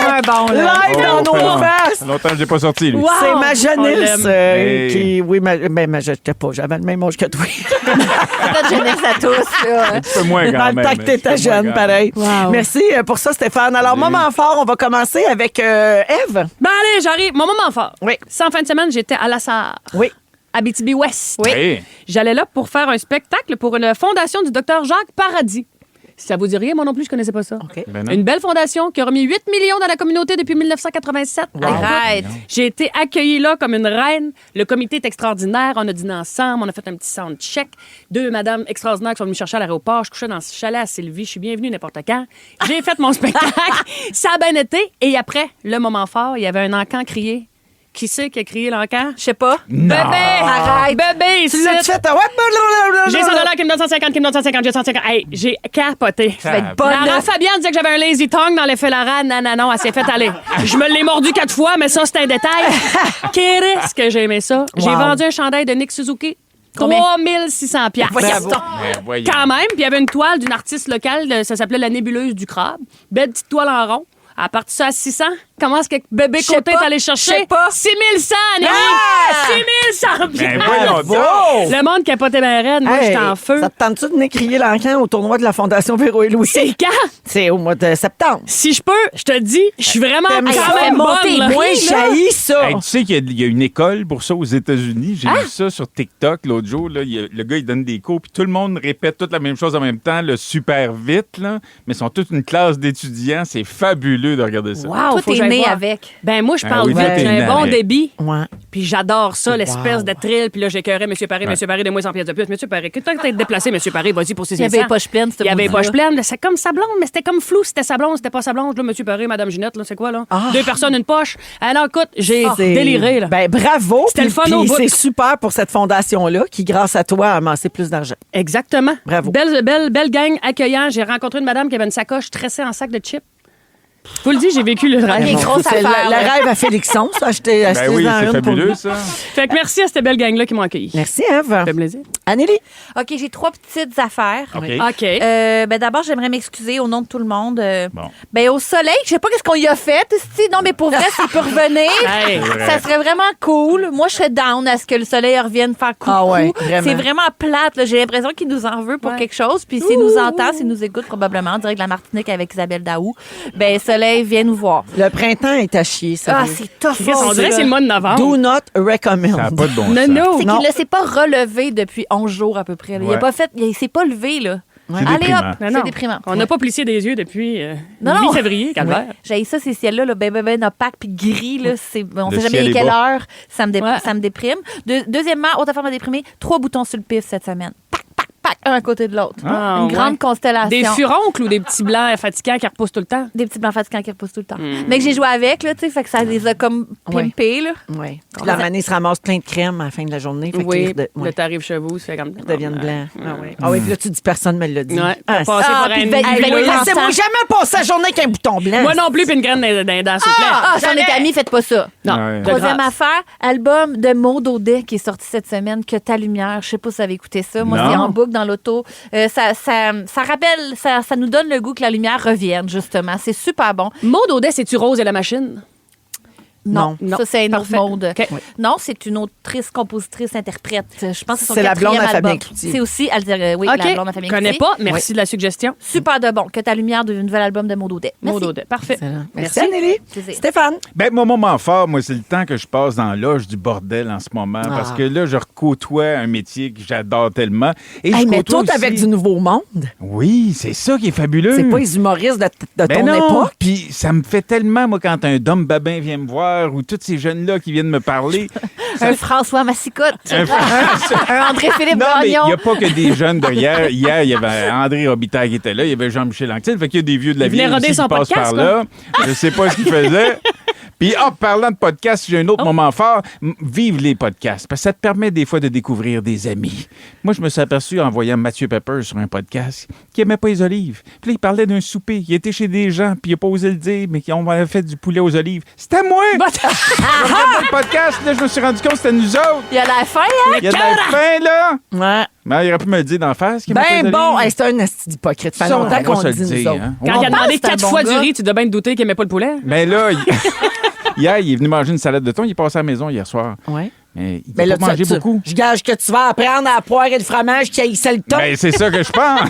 Vraiment bon, là. Live dans nos faces. Longtemps que j'ai pas sorti, lui. C'est ma On jeunesse l'aime. Hey. qui... Oui, mais j'étais pas. J'avais le même âge que toi. Notre jeunesse à tous, là. Un peu moins quand Dans même. le temps que t'étais jeune, pareil. Merci pour ça, Stéphane. Alors, moment fort, on va commencer avec Ève. Ben, allez, j'arrive. Mon moment fort. Oui. C'est en fin de semaine, j'étais à La Sarre. Oui. Abitibi-Ouest. Oui. J'allais là pour faire un spectacle pour une fondation du docteur Jacques Paradis. Si ça vous dit rien, moi non plus, je connaissais pas ça. Ben non. Une belle fondation qui a remis 8 millions dans la communauté depuis 1987. Arrête. J'ai été accueillie là comme une reine. Le comité est extraordinaire. On a dîné ensemble. On a fait un petit sound check. 2 madames extraordinaires qui sont venues me chercher à l'aéroport. Je couchais dans ce chalet à Sylvie. Je suis bienvenue n'importe quand. J'ai fait mon spectacle. Ça a bien été. Et après, le moment fort, il y avait un encan crié Qui c'est qui a crié l'encan? Je sais pas. Non. Bébé! Arrête. Bébé, Tu l'as ici. fait? J'ai 100 $ qui me donne 150, qui me donne 150, j'ai 150. Hey, j'ai capoté. Ça va être bonne. Lara Fabian disait que j'avais un lazy tongue dans l'effet Lara. Non, elle s'est fait aller. Je me l'ai mordu 4 fois, mais ça, c'est un détail. Qu'est-ce que j'ai aimé ça? J'ai Wow. vendu un chandail de Nick Suzuki. Combien? 3600 piastres. Bravo. Ben, voyons. Quand même. Puis il y avait une toile d'une artiste locale, ça s'appelait La Nébuleuse du Crabe. Belle petite toile en rond. À partir de ça à 600, comment est-ce que Bébé Je sais Côté est pas. allé Je sais chercher? pas. 6100, Nelly! 6100 Ben, piastres! voyons donc. Bravo! Le monde capotait bien raide. Moi, j'étais en feu. Ça te tente-tu de venir crier l'encan au tournoi de la Fondation Véro et Louis? C'est quand? C'est au mois de septembre. Si je peux, je te dis, je suis vraiment T'aimes quand ça? même monter bonne. là. Moi, j'haïs ça. Hey, tu sais qu'il y a une école pour ça aux États-Unis. J'ai vu ça sur TikTok l'autre jour. Là. Le gars, il donne des cours, puis tout le monde répète toute la même chose en même temps, le super vite, là. Mais ils sont toute une classe d'étudiants. C'est fabuleux de regarder ça. Wow, Tout faut que est j'aille né voir. avec. Ben moi, je Ben parle oui, vite. toi, t'es J'ai né un bon avec. débit. Ouais. Puis j'adore ça, l'espèce Wow. de thrill. Puis là, j'écœurais M. Paré, M. Paré, donne-moi 100 pièces de plus. M. Paré, que t'as été déplacé, M. Paré, vas-y pour 6 Il y avait les poches pleines, Il y avait les maudit-là. poches pleines. C'est comme sa blonde, mais c'était comme flou. C'était sa blonde, c'était pas sa blonde. Là, M. Paré, Mme Ginette, là, c'est quoi, là? Ah. 2 personnes, une poche. Alors, écoute, j'ai C'est- déliré, là. Ben, bravo. C'était le fun Puis au bout. c'est super pour cette fondation-là qui, grâce à toi, a amassé plus d'argent. Exactement. Bravo. Belle gang accueillant. J'ai rencontré une madame qui avait une sacoche tressée en sac de chips. Je vous le dis, j'ai vécu le rêve. Ok, Bon, grosse c'est affaire, le là. rêve à Félixon, ça. Acheter Ben oui, en c'est une pour fabuleux, lui. ça. Fait que merci à cette belle gang-là qui m'ont accueilli. Merci, Eve. Ça fait plaisir. Anneli? OK, j'ai 3 petites affaires. OK. OK. Ben d'abord, j'aimerais m'excuser au nom de tout le monde. Bon. Ben au soleil, je sais pas qu'est-ce qu'on y a fait. Si, non, mais pour vrai, s'il peut revenir, Hey. ça serait vraiment cool. Moi, je serais down à ce que le soleil revienne faire coucou. Ah ouais, vraiment. C'est vraiment plate. Là. J'ai l'impression qu'il nous en veut pour Ouais. quelque chose. Puis s'il nous entend, s'il nous écoute probablement, on dirait que la Martinique avec Isabelle Daou, ben soleil, viens nous voir. Le printemps est à chier, ça. Ah, c'est tough. Chris, on dirait que c'est le mois de novembre. Do not recommend. Ça n'a pas de bon Non, sens. non. C'est Non. qu'il ne s'est pas relevé depuis 11 jours à peu près. là. Il a Ouais. pas fait, il s'est pas levé là. C'est Allez déprimant. hop, Non, c'est non. déprimant. On n'a pas plissé des yeux depuis Non, non. mi-février, calvaire. J'ai ça, ces ciels-là, là, ben opaque puis gris, là, on Le sait jamais ciel est quelle bas. heure, ça me, Ouais. ça me déprime. Deuxièmement, autre affaire m'a déprimé, 3 boutons sur le pif cette semaine. Pac, un à côté de l'autre. Ah, Une ouais. grande constellation. Des furoncles ou des petits blancs fatigants qui repoussent tout le temps? Des petits blancs fatigants qui repoussent tout le temps. Mais que j'ai joué avec, là, tu sais, fait que ça les a comme Ouais. pimpés, là. Oui. Puis la manée se ramasse plein de crème à la fin de la journée. Fait que Oui, les le tarif chevaux, ça fait comme... deviennent blancs. Ah oui. Ah oui, puis là, tu dis personne me l'a dit. Ouais, Ah, t'as passé ah, pour puis un... ben, Hey, ben, moi, oui, laissez-moi jamais passer la journée avec un bouton blanc. moi non plus, puis une graine dans le soufflet. Ah, si on est amis, faites pas ça. Non. Ouais. de Troisième grâce. affaire, album de Maud Audet qui est sorti cette semaine, Que ta lumière. Je sais pas si vous avez écouté ça. Moi, Non. c'est en boucle dans l'auto. Ça rappelle, ça nous donne le goût que la lumière revienne, justement. C'est super bon. Maud Audet, c'est-tu Rose et la machine? Non. Ça, c'est une autre Parfait. Maud. OK. Non, c'est une autrice, compositrice, interprète. Je pense que c'est son C'est la blonde à quatrième Fabien album. Cloutier. C'est aussi, oui, OK. la blonde à Fabien Je connais Cloutier. pas. Merci de la suggestion. Super de bon. Que ta lumière de nouvel album de Maud Audet. Merci. Maud Audet. Parfait. Excellent. Merci. Merci, Anneli. Plaisir. Stéphane. Ben, mon moment fort, moi, c'est le temps que je passe dans l'âge du bordel en ce moment. Parce que là, je côtoie un métier que j'adore tellement. Et Hey, je mais côtoie tout avec aussi- du nouveau monde. Oui, c'est ça qui est fabuleux. C'est pas les humoristes de Ben ton non, époque. puis ça me fait tellement, moi, quand un Dom Babin vient me voir ou tous ces jeunes-là qui viennent me parler. Un François Massicotte. Un Un André-Philippe Non, mais il Gagnon. n'y a pas que des jeunes derrière. Hier, il y avait André Robitaille qui était là, il y avait Jean-Michel Anctil, fait qu'il y a des vieux de la Il venait ville roder aussi son qui passent podcast, par là. Je sais pas ce qu'il faisait. Puis, parlant de podcast, j'ai un autre moment fort. Vive les podcasts, parce que ça te permet des fois de découvrir des amis. Moi, je me suis aperçu en voyant Mathieu Pepper sur un podcast qui aimait pas les olives. Puis là, il parlait d'un souper. Il était chez des gens, puis il a pas osé le dire, mais on m'avait fait du poulet aux olives. C'était moi! Je regardais le podcast, là, je me suis rendu compte que c'était nous autres. Il y a la fin, hein? Il y a de la fin, là! Ouais. Mais il aurait pu me le dire d'en face. qu'il aimait pas Ben les bon, olives. hey, c'est un asti d'hypocrite. Ça fait Ça, on longtemps va qu'on se le le dit, nous dire, autres. hein. Quand il a pense demandé que c'est un 4 bon fois gars. du riz, tu dois bien te douter qu'il aimait pas le poulet. Mais là, hier, il est venu manger une salade de thon. Il est passé à la maison hier soir. Ouais. Mais il Ben n'a là, pas mangé beaucoup. Je gage que tu vas apprendre à poire et le fromage qui haïssait le thon. Ben, c'est ça que je pense.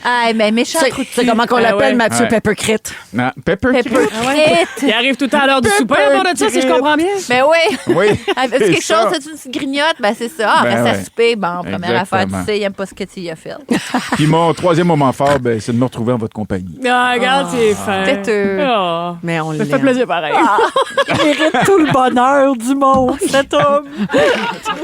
Ah, mais méchant C'est trou de c'est comment qu'on Ah l'appelle, ouais. Mathieu Ouais. Peppercrit. Non, Pepper. Pepper Crit. Il arrive tout le temps à l'heure du souper à bord de ça, si je comprends bien. Ben oui. Oui. As-tu c'est quelque ça. chose? As-tu une petite grignote? Ben c'est ça. Ah, Ben reste ouais. à souper. Bon, première affaire, Exactement. tu sais, il n'aime pas ce que tu y as fait. Puis mon troisième moment fort, ben, c'est de me retrouver en votre compagnie. Ah, regarde, c'est fin. Têteux. Oh. Mais on Ça l'aime. fait plaisir pareil. Il mérite tout le bonheur du monde, cet homme.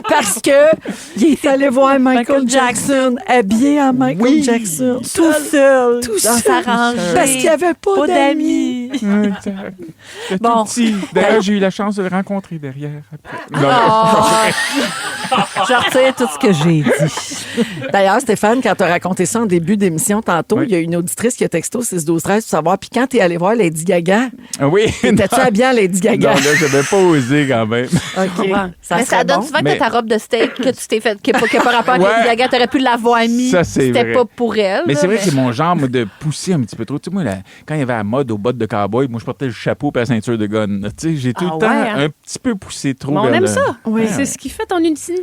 Parce que il est allé voir Michael Jackson, habillé en Michael Jackson. Tout seul. Tout Dans sa rangée. Parce qu'il n'y avait pas d'amis. C'était Bon. tout petit. D'ailleurs, j'ai eu la chance de le rencontrer derrière. Après. Non, Je retire tout ce que j'ai dit. D'ailleurs, Stéphane, quand tu as raconté ça en début d'émission tantôt, il y a une auditrice qui a texto 6-12-13 pour savoir. Puis quand tu es allé voir Lady Gaga, oui. t'étais-tu habillé à Lady Non, Gaga? là, j'avais pas osé quand même. OK. Ça Mais serait ça donne bon. souvent Mais- que ta robe de steak que tu t'es faite, qui n'a pas rapport avec Ouais. Lady Gaga, t'aurais pu l'avoir mis. Ça, c'est C'était vrai. pas pour elle. Mais là, c'est vrai que c'est mon genre, moi, de pousser un petit peu trop. Tu sais, moi, quand il y avait la mode aux bottes de cowboy, moi, je portais le chapeau et la ceinture de gun. Tu sais, j'ai tout Ah le temps ouais, hein? un petit peu poussé trop. Mais on vers aime le- ça. Oui. C'est ce qui fait ton unicité.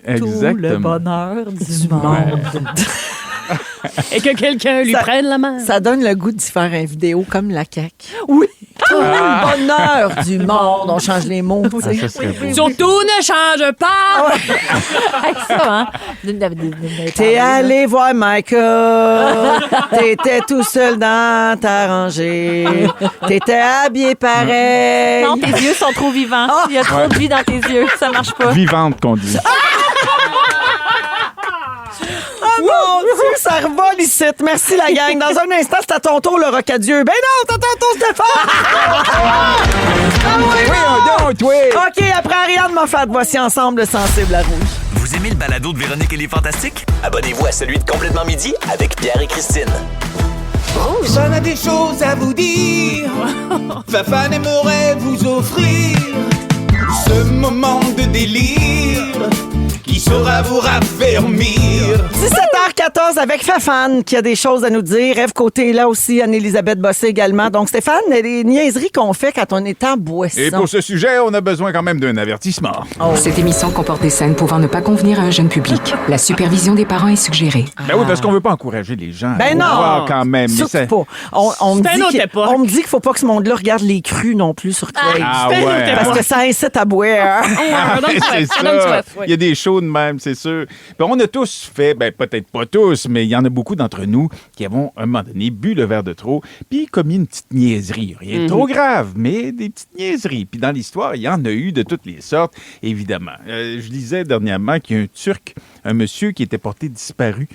Exactement. Le bonheur du monde. Et que quelqu'un lui Ça- prenne la main. Ça donne le goût d'y faire une vidéo comme la CAQ. Oui. Tout le bonheur du monde. On change les mots. tu sais. Ah, ça serait beau. Surtout ne change pas. Avec ça, hein? T'es allé voir Michael. T'étais tout seul dans ta rangée. T'étais habillé pareil. Non, tes yeux sont trop vivants. Il y a trop de vie dans tes yeux. Ça marche pas. Vivante qu'on dit. Oh mon Dieu, ça revole ici. Merci la gang. Dans un instant, c'est à ton tour, le rocadieu. Ben non, c'est à ton tour, Stéphane. OK, après Ariane Moffat, voici ensemble le sensible à rouge. Vous aimez le balado de Véronique et les Fantastiques? Abonnez-vous à celui de Complètement Midi avec Pierre et Christine. J'en ai des choses à vous dire. Fafan aimerait vous offrir ce moment de délire qui saura vous raffermir. 17h14 avec Fafane qui a des choses à nous dire. Ève Côté est là aussi, Anne-Élisabeth Bossé également. Donc Stéphane, les niaiseries qu'on fait quand on est en boisson. Et pour ce sujet, on a besoin quand même d'un avertissement. Cette émission comporte des scènes pouvant ne pas convenir à un jeune public. La supervision des parents est suggérée. Ben oui, parce qu'on veut pas encourager les gens. Ben Faut non! voir quand même. Mais Surtout ça- pas. On me C'est une dit autre qu'il- époque. on me dit qu'il faut pas que ce monde-là regarde les crus non plus sur Crave. Ah C'était une autre ouais. époque. Parce que ça incite à boire. Ça donne C'est soif, ça donne ça. soif, oui. Il y a des shows de même, c'est sûr. Puis on a tous fait, ben peut-être pas tous, mais il y en a beaucoup d'entre nous qui avons, à un moment donné, bu le verre de trop, puis commis une petite niaiserie. Rien de trop grave, mais des petites niaiseries. Puis dans l'histoire, il y en a eu de toutes les sortes, évidemment. Je lisais dernièrement qu'il y a un Turc, un monsieur qui était porté disparu.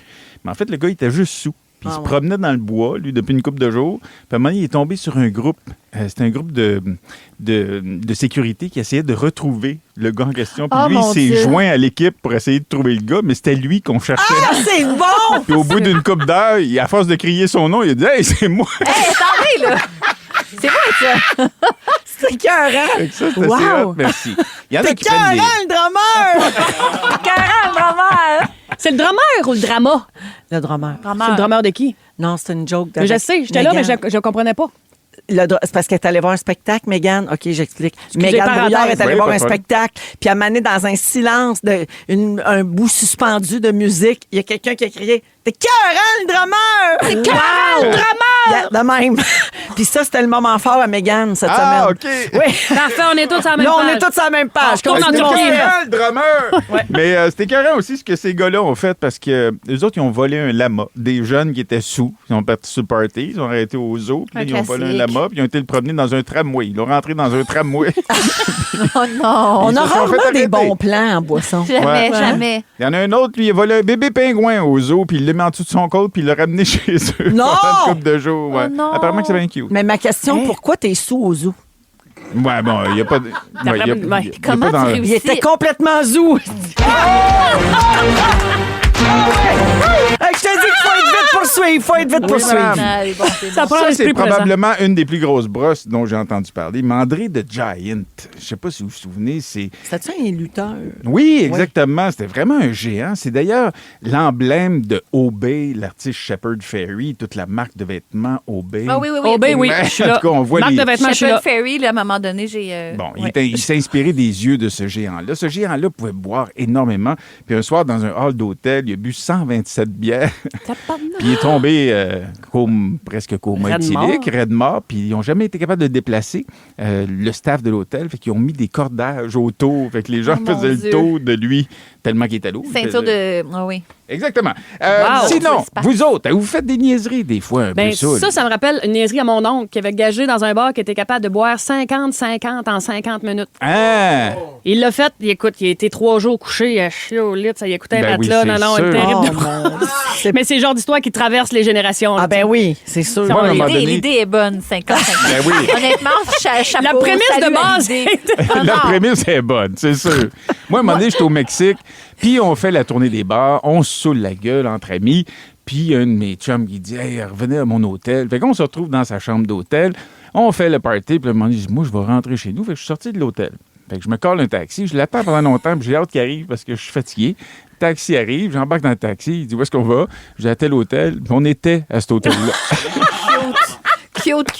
Mais en fait, le gars, il était juste sous. Puis il se promenait dans le bois, lui, depuis une couple de jours. Puis à un moment donné, il est tombé sur un groupe. C'était un groupe de sécurité qui essayait de retrouver le gars en question. Puis Oh, lui, il mon s'est Dieu. joint à l'équipe pour essayer de trouver le gars, mais c'était lui qu'on cherchait. Ah, c'est bon! Puis au bout d'une couple d'heures, à force de crier son nom, il a dit « Hey, c'est moi! Attendez, là! C'est vrai, ça! C'est écœurant! Fait que ça, c'était Wow. assez hot, merci. Il y en a C'est qui prennent écœurant, des... le drummer! Carrément, maman! C'est le drummer ou le drama? Le drummer. C'est le drummer de qui? Non, c'est une joke. Mais je sais, j'étais là, mais je comprenais pas. C'est parce qu'elle est allée voir un spectacle, Mégane. OK, j'explique. Excusez, Mégane parenthèse. Brouillard est allée Oui, voir pas un de problème. spectacle. Puis elle m'a amené dans un silence, un bout suspendu de musique. Il y a quelqu'un qui a crié « T'es écœurant, le drummer! » C'est écœurant, le drummer! De même. Puis ça, c'était le moment fort à Mégane cette Ah, semaine. OK. Oui. Parfait, on est tous à la même Là, on page. est tous à la même page. On retourne en Continue, mon Turquie. Steph. Le drummer! Mais c'était écœurant aussi ce que ces gars-là ont fait parce que les autres, ils ont volé un lama. Des jeunes qui étaient sous. Ils ont parti sur le party. Ils ont arrêté au zoo. Puis Un là, ils ont volé un classique. lama. Puis ils ont été le promener dans un tramway. Ils l'ont rentré dans un tramway. Oh non! On Ils a se sont fait rarement des arrêter. bons plans en boisson. Jamais, Ouais. jamais. Il y en a un autre, lui, il a volé un bébé pingouin au zoo. Puis il l'a mis en dessous de son côte. Puis il l'a ramené chez eux. Non! Pendant une couple de jours. Ouais. Oh non! Apparemment que c'est bien cute. Mais ma question, pourquoi t'es sous au zoo? Ouais, bon, il n'y a pas de. Ouais, il y a- il y a Comment pas dans- tu réussis? Il était complètement zoo. Hey, je te dis qu'il faut être vite pour suivre. Faut être vite pour suivre. madame. Ah, bon, c'est Ça bon. prend Ça, l'esprit c'est présent. probablement une des plus grosses brosses dont j'ai entendu parler. Mais André the Giant, je sais pas si vous vous souvenez, c'est... C'était-tu un lutteur? Oui, exactement. C'était vraiment un géant. C'est d'ailleurs l'emblème de Obey, l'artiste Shepherd Fairy, toute la marque de vêtements Obey. Ah oui, oui, oui. Oh, ben oui, Mais, je suis en là. tout cas, on voit Marque les- de vêtements, je suis là. Shepherd Ferry, là, à un moment donné, j'ai... Bon, ouais. il s'est inspiré des yeux de ce géant-là. Ce géant-là pouvait boire énormément. Puis un soir, dans un hall d'hôtel, il a bu 127 bières. Puis il est tombé presque coma Raide éthylique, raide mort. Puis ils n'ont jamais été capables de le déplacer, le staff de l'hôtel. Fait qu'ils ont mis des cordages autour. Fait que les gens Oh, mon faisaient le Dieu. tour de lui tellement qu'il était lourd. Ceinture de... Ah oui. Exactement. Wow. Sinon, C'est vous autres, vous faites des niaiseries des fois un Ben, peu ça. ça me rappelle une niaiserie à mon oncle qui avait gagé dans un bar qui était capable de boire 50-50 en 50 minutes. Ah! Il l'a fait, il a été 3 jours couché, il a chié au lit, ça y a coûté un Ben oui, matelas. c'est Non, sûr. terrible. Oh, Mais c'est le genre d'histoire qui traverse les générations. Ah ben oui, c'est sûr. Moi, à un moment donné- L'idée est bonne, 50-50. Ben oui. Honnêtement, chapeau. La prémisse salut de à base, l'idée. La Non. prémisse est bonne, c'est sûr. Moi, à un moment donné, j'étais au Mexique, puis on fait la tournée des bars, on se saoule la gueule entre amis, puis un de mes chums qui dit « Hey, revenez à mon hôtel ». Fait qu'on se retrouve dans sa chambre d'hôtel, on fait le party, puis à un moment donné, je dis « Moi, je vais rentrer chez nous ». Fait que je suis sorti de l'hôtel. Fait que je me colle un taxi, je l'attends pendant longtemps, puis j'ai hâte qu'il arrive parce que je suis fatigué. Le taxi arrive, j'embarque dans le taxi, il dit « Où est-ce qu'on va ?» Je dis « À tel hôtel ». Puis on était à cet hôtel-là. Cute.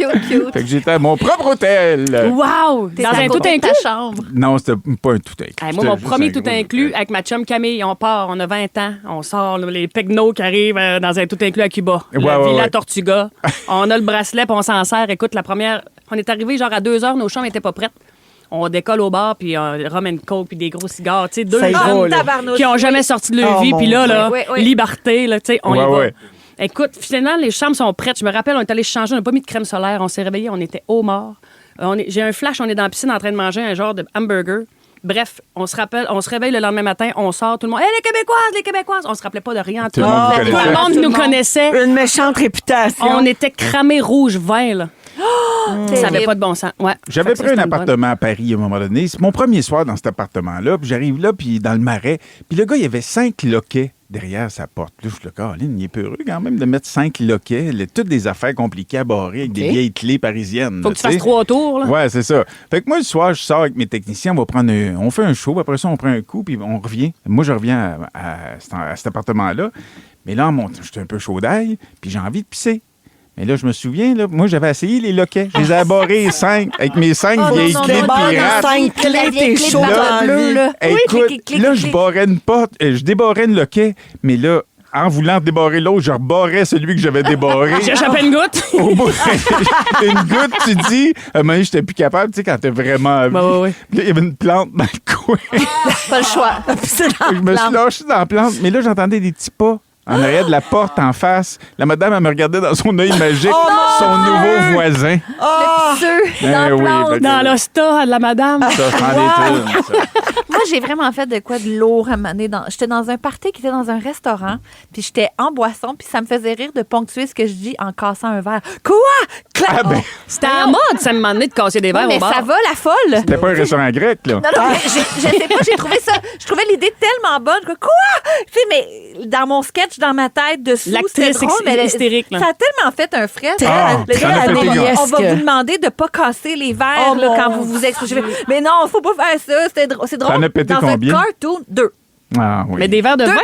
Fait que j'étais à mon propre hôtel. Wow! T'es Dans à un tout côté de inclus? ta chambre. Non, c'était pas un tout inclus. Hey, moi, C'était mon juste premier un tout gros inclus hôtel. avec ma chum Camille, on part, on a 20 ans, on sort là, les pegnos qui arrivent dans un tout inclus à Cuba. Ouais, La ouais, Villa ouais. Tortuga. On a le bracelet, puis on s'en sert. Écoute, la première, on est arrivé genre à 2 heures, nos chambres n'étaient pas prêtes. On décolle au bar, puis rum and coke, puis des gros cigares. Tu sais, 2 Ça y va, jeunes là. Tabarnouche. qui n'ont jamais sorti de leur Oh, vie. mon Puis là, Dieu. là, Oui. liberté, là, tu sais, on y Ouais, va. ouais. Écoute, finalement, les chambres sont prêtes. Je me rappelle, on est allé se changer, on n'a pas mis de crème solaire. On s'est réveillés, on était au mort. J'ai un flash, on est dans la piscine en train de manger un genre de hamburger. Bref, on se réveille le lendemain matin, on sort, tout le monde. Hey, les Québécoises! On se rappelait pas de rien. Tout le monde vous Tout le connaissait. monde Tout le nous monde. connaissait. Une méchante réputation. On était cramés rouge-vin, là. Ça n'avait pas de bon sens. Ouais. J'avais Fait que ça, pris un c'était une bonne. appartement à Paris à un moment donné. C'est mon premier soir dans cet appartement-là. Puis j'arrive là, puis dans le marais. Puis le gars, il y avait 5 loquets derrière sa porte. Puis là, je suis là, Caroline, il est peureux quand même de mettre 5 loquets. Toutes des affaires compliquées à barrer avec des vieilles clés parisiennes. Faut là, que tu fasses sais. 3 tours, là. Ouais, c'est ça. Fait que moi, le soir, je sors avec mes techniciens, on fait un show, puis après ça, on prend un coup, puis on revient. Moi, je reviens à cet appartement-là. Mais là, j'étais un peu chaud d'ail, puis j'ai envie de pisser. Mais là, je me souviens, là, moi, j'avais essayé les loquets. Je les ai barrés 5, avec mes 5 vieilles clés non, non, pirates. 5 clés, La vieille t'es clé de chaud barre dans la bleue, vie. là. Écoute, Oui, clic, là, clic, je barrais une porte, je débarrais une loquet, mais là, en voulant débarrer l'autre, je rebarrais celui que j'avais débarré. J'ai échappé une goutte. Au bout, une goutte, tu dis, à un moment donné, j'étais plus capable, tu sais, quand t'es vraiment envie. Ouais. Puis là, il y avait une plante dans le coin. Pas le choix. Je me suis lâché dans la plante, mais là, j'entendais des petits pas en arrière de la porte en face. La madame, elle me regardait dans son œil magique, son nouveau voisin. Le pisseux dans Ben le oui, plante. fait que- Dans l'hosta de la madame. Ça, c'en est une, ça. Moi, j'ai vraiment fait de quoi de lourd à m'amener dans. J'étais dans un party qui était dans un restaurant, puis j'étais en boisson, puis ça me faisait rire de ponctuer ce que je dis en cassant un verre. Quoi? Clac! Ah ben, C'était à la mode, ça me demandait de casser des verres mais au bar. ça va, la folle? c'était pas un restaurant grec, là. Non, mais je sais pas, j'ai trouvé ça. Je trouvais l'idée tellement bonne. Quoi? Tu sais, mais dans mon sketch, dans ma tête, dessous, L'actrice c'était drôle, mais hystérique, là. ça a tellement fait un fret. Ah, Le ça gars, en a elle fait dit, des on va gars. vous demander de pas casser les verres Oh, là, mon quand vous vous exprimez. Mais non, faut pas faire ça. C'est drôle. T'en as pété dans combien? un cartoon, 2. Ah oui. Mais des verres de vin.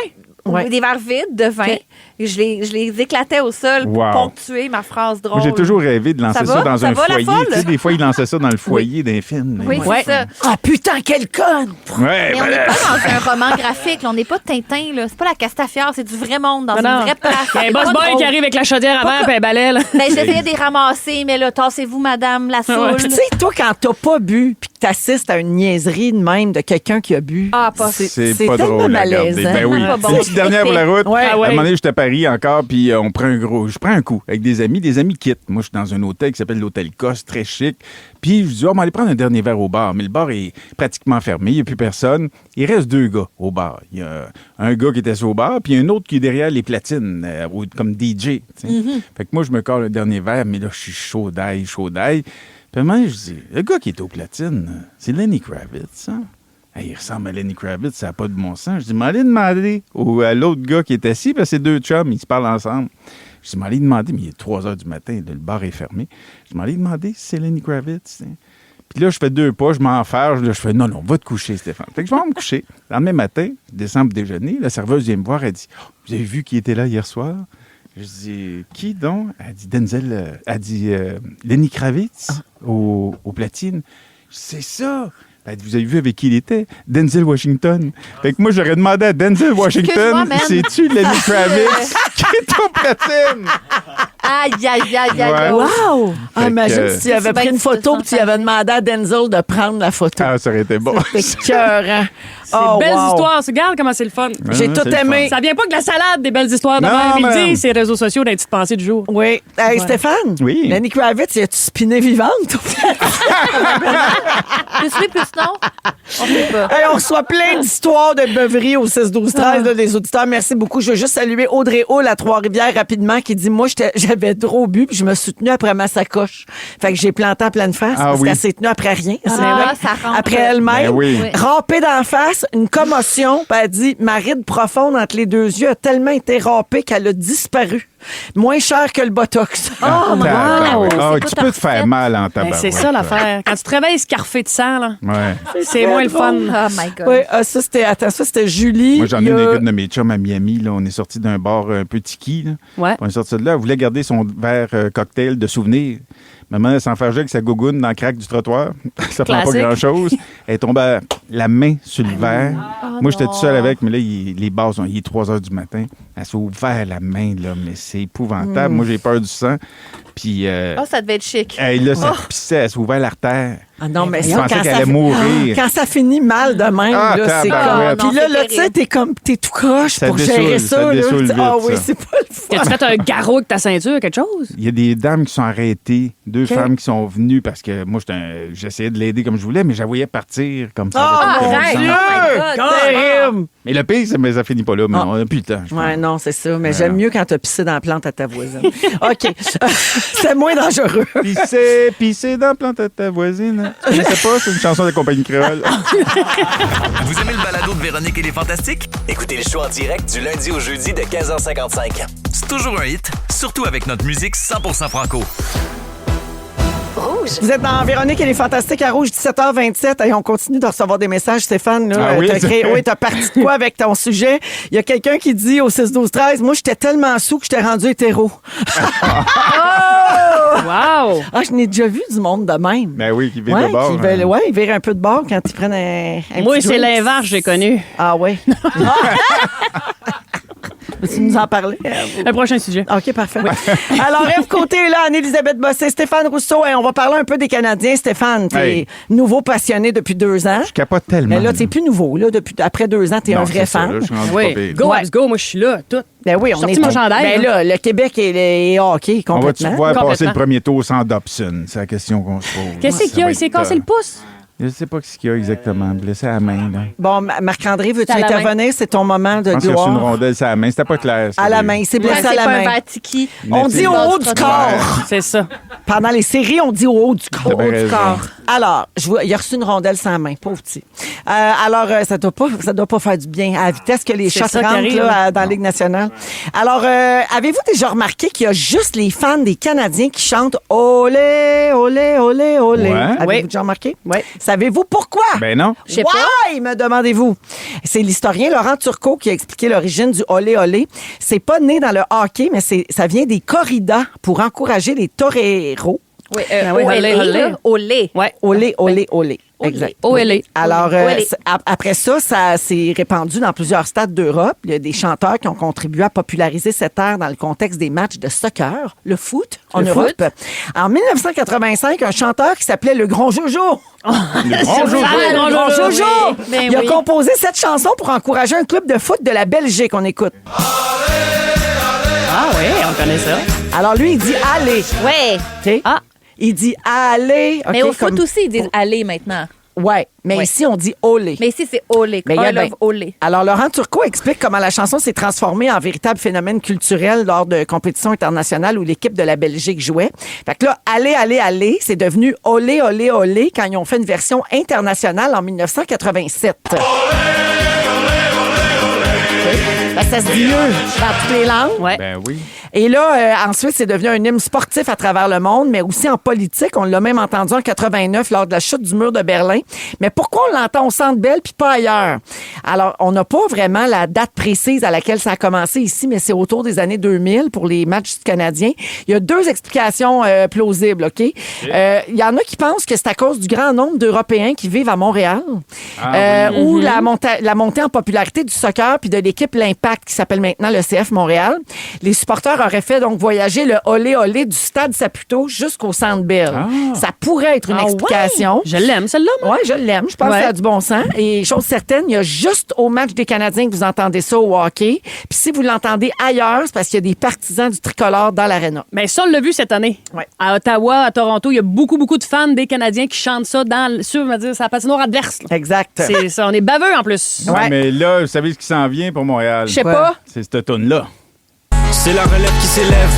Ouais. Des verres vides de vin. OK. Je les éclatais au sol pour Wow. ponctuer ma phrase drôle. Moi, j'ai toujours rêvé de lancer Ça ça, va? dans Ça un va, la foyer. folle? Tu sais, des fois, ils lançaient ça dans le foyer d'un film. Oui, Ouais. c'est ça. Ah putain, quelle conne! Ouais, Mais on n'est pas dans un roman graphique. Là. On n'est pas Tintin. Là. C'est pas la Castafiore. C'est du vrai monde dans Non, une non. vraie place. Il y a un C'est boss pas boy drôle. qui arrive avec la chaudière avant puis un balai, là. Ben, j'essayais de les ramasser, mais là, tassez-vous, madame, la saoule. Puis tu sais, toi, quand t'as pas bu, puis que t'assistes à une niaiserie de même de quelqu'un qui a bu, Ah, pas C'est c'est pas tellement drôle à regarder. malaisant. Ben oui. Pas bon. Une petite dernière pour la route. Ouais. Ah À ouais. un moment donné, j'étais à Paris encore, puis je prends un coup avec des amis quittent. Moi, je suis dans un hôtel qui s'appelle l'Hôtel Coste, très chic. Puis je dis, on va aller prendre un dernier verre au bar. Mais le bar est pratiquement fermé, il n'y a plus personne. Il reste 2 gars au bar. Il y a un gars qui était assis au bar, puis un autre qui est derrière les platines, comme DJ. tu sais. Fait que moi, je me colle le dernier verre, mais là, je suis chaud d'ail. Puis à un moment donné, je dis, le gars qui est aux platines, c'est Lenny Kravitz, hein? Hey, il ressemble à Lenny Kravitz, ça n'a pas de bon sens. Je dis, m'allez demander à l'autre gars qui est assis, parce que c'est 2 chums, ils se parlent ensemble. Je dis, m'allez demander, mais il est 3 heures du matin, le bar est fermé. Je dis, m'allez demander si c'est Lenny Kravitz. Hein. Puis là, je fais 2 pas, je m'enferme, je fais, non, va te coucher, Stéphane. Fait que je vais me coucher. Le lendemain matin, je descends pour déjeuner, la serveuse vient me voir, elle dit, oh, vous avez vu qui était là hier soir? Je dis, qui donc? Elle dit, Denzel, elle dit, Lenny Kravitz au platine. Je dis, c'est ça! Elle dit, vous avez vu avec qui il était? Denzel Washington. Fait que moi, j'aurais demandé à Denzel Washington, Excuse-moi, man. c'est-tu Lenny Kravitz qui est au platine? Aïe, aïe, aïe, aïe. Ouais. Wow! Ah, Fait imagine que- si tu avais C'est pris bien une photo que puis tu avais demandé à Denzel de prendre la photo. Ah, ça aurait été bon. C'est écœurant. C'est Oh, belles wow. histoires. Regarde comment c'est le fun. J'ai Ouais, tout c'est le aimé. Ça vient pas que la salade des belles histoires de Non, même. Il madame. dit, c'est les réseaux sociaux d'un petite pensée du jour. Oui. Hey, Stéphane? Oui. Lenny Kravitz, y a-tu spiné vivante? Plus oui, plus non. On sait pas. Hey, on reçoit plein d'histoires de beuveries au 6-12-13 là, des auditeurs. Merci beaucoup. Je veux juste saluer Audrey Hull à Trois-Rivières rapidement qui dit, moi, j'avais trop bu puis je me suis tenue après ma sacoche. Fait que j'ai planté en pleine face parce qu'elle s'est tenue après rien. ça rampe. Après elle-même. Ben oui. Rampée d'en face, une commotion. Puis elle dit, ma ride profonde entre les deux yeux a tellement été râpée qu'elle a disparu. Moins cher que le Botox. Oh, my God. Ah, tu peux te faire mal en Ben, tabarouette. c'est ça l'affaire. Quand tu te réveilles scarfé de sang, là, Ouais. c'est moins le fun. Oh my God. Oui, ça, c'était Julie. Moi, j'en ai Il y a- une écoute de mes chums à Miami. Là. On est sorti d'un bar un peu tiki. Là. Ouais. On est sorti de là. Elle voulait garder son verre cocktail de souvenir. Maman, elle s'enfargeait avec sa gougoune dans le crack du trottoir. Ça prend pas Classique. grand-chose. Elle est tombée la main sur le verre. Moi, j'étais tout seul avec, mais là, les bars, il est 3 heures du matin. Elle s'est ouvert la main, là, mais c'est épouvantable. Moi, j'ai peur du sang. Puis, Oh, ça devait être chic. là, ça pissait. Elle s'est ouvert l'artère. Ah non, mais Je ça, pensais quand qu'elle ça, allait mourir. quand ça finit mal de même, Ah, là, c'est tabarouette. comme... Puis Non, là, c'est tu sais, t'es tout croche Ça pour dessoule, gérer ça ça. là. dessoule vite, Ah oui, ça. c'est pas le fun. As-tu fait un garrot avec ta ceinture, quelque chose? Il y a des dames qui sont arrêtées, 2 femmes qui sont venues parce que moi, j'essayais de l'aider comme je voulais, mais je la voyais partir comme ça. Ah, avait pas de mon bon Dieu! sens. Oh my God! Terrible! Mais le pire, mais ça finit pas là. Mais on n'a plus le temps. je Ouais, pense. non, c'est ça. Mais Ouais, j'aime non. mieux quand t'as pissé dans la plante à ta voisine. OK. C'est moins dangereux. Pisser dans la plante à ta voisine. Hein? Tu connaissais pas? C'est une chanson de la compagnie créole. Vous aimez le balado de Véronique et les Fantastiques? Écoutez le show en direct du lundi au jeudi de 15h55. C'est toujours un hit, surtout avec notre musique 100% franco. Vous êtes dans Véronique et les Fantastiques à Rouge, 17h27. Et on continue de recevoir des messages, Stéphane. Là. Ah oui? T'as parti de quoi avec ton sujet? Il y a quelqu'un qui dit au 6-12-13, moi, j'étais tellement sous que j'étais rendu hétéro. Wow! Ah, je n'ai déjà vu du monde de même. Ben oui, qui vire Ouais, de bord. ils virent un peu de bord quand ils prennent un Moi, petit c'est drink. l'inverse, j'ai connu. Ah oui. Veux-tu nous en parler? Un prochain sujet. OK, parfait. Alors, Ève Côté est là, Anne-Élisabeth Bossé, Stéphane Rousseau, et on va parler un peu des Canadiens. Stéphane, t'es Hey. nouveau passionné depuis 2 ans. Je capote tellement. Mais là, t'es plus nouveau. Là, après 2 ans, t'es Non, un vrai c'est ça, fan. là, je suis rendu pas Oui, pire. go, Ouais. let's go. Moi, je suis là, tout. Ben oui, on Sorti est mon chandail, Ben là, le Québec est hockey On va-tu complètement. pouvoir passer Complètement. le premier tour sans Dobson? C'est la question qu'on se pose. Qu'est-ce qu'il y a? Il s'est cassé le pouce? Je sais pas ce qu'il y a exactement. Blessé à la main, là. Bon, Marc-André, veux-tu C'est à la intervenir? C'est ton moment de Je pense qu'il a reçu une gloire. rondelle sur la main. C'était pas clair. ça. À la main. Il s'est Ouais, blessé c'est à la pas un main. verre tiki. On dit au haut du corps. C'est ça. Pendant les séries, on dit au haut du corps. T'as bien raison. Alors, il a reçu une rondelle sans main, pauvre petit. Alors, ça doit pas faire du bien à la vitesse que les C'est shots ça qui rentrent arrive. là, dans la Ligue nationale. Alors, avez-vous déjà remarqué qu'il y a juste les fans des Canadiens qui chantent « Olé, olé, olé, olé Ouais. ». Avez-vous Oui. déjà remarqué? Oui. Savez-vous pourquoi? Ben non. Je sais pas. Why, me demandez-vous? C'est l'historien Laurent Turcot qui a expliqué l'origine du olé olé. C'est pas né dans le hockey, mais ça vient des corridas pour encourager les toreros. Oui, oui, olé, olé. là, olé. Ouais. Olé, olé, olé. Exact. Olé. Alors, Olé. après ça s'est répandu dans plusieurs stades d'Europe. Il y a des chanteurs qui ont contribué à populariser cette art dans le contexte des matchs de soccer, le foot, en Europe. En 1985, un chanteur qui s'appelait Le Grand Jojo. Le grand jour. Le Grand Jojo! Ben Il a oui. composé cette chanson pour encourager un club de foot de la Belgique. On écoute. Ah oui, on connaît ça. Alors, lui, il dit « allez Ouais. ». OK? Ah. Il dit « allez ». Mais OK, au foot comme- aussi, ils disent aller maintenant. Ouais, mais Ouais. ici, on dit « olé ». Mais ici, c'est olé. Mais il y a I love bien- olé. Alors, Laurent Turcot explique comment la chanson s'est transformée en véritable phénomène culturel lors de compétitions internationales où l'équipe de la Belgique jouait. Fait que là, allez, allez, allez, c'est devenu olé, olé, olé quand ils ont fait une version internationale en 1987. Ben, ça se dit mieux dans toutes les langues. Ouais. Ben oui. Et là, ensuite, c'est devenu un hymne sportif à travers le monde, mais aussi en politique. On l'a même entendu en 89 lors de la chute du mur de Berlin. Mais pourquoi on l'entend au Centre Bell puis pas ailleurs? Alors, on n'a pas vraiment la date précise à laquelle ça a commencé ici, mais c'est autour des années 2000 pour les matchs canadiens. Il y a 2 explications plausibles, OK? Il y en a qui pensent que c'est à cause du grand nombre d'Européens qui vivent à Montréal, ou la montée en popularité du soccer puis de l'équipe L'Impact qui s'appelle maintenant le CF Montréal. Les supporters producteurs auraient fait donc voyager le olé olé du stade Saputo jusqu'au Centre Bell. Ça pourrait être une explication. Je l'aime, celle-là, moi. Oui, je l'aime. Je pense que ça a du bon sens. Et chose certaine, il y a juste au match des Canadiens que vous entendez ça au hockey. Puis si vous l'entendez ailleurs, c'est parce qu'il y a des partisans du tricolore dans l'aréna. Mais ça, on l'a vu cette année. Ouais. À Ottawa, à Toronto, il y a beaucoup de fans des Canadiens qui chantent ça sur sa patinoire adverse. Là. Exact. C'est ça, on est baveux en plus. Ouais. Mais là, vous savez ce qui s'en vient pour Montréal? Je sais Quoi? pas. C'est cette tune-là. C'est la relève qui s'élève,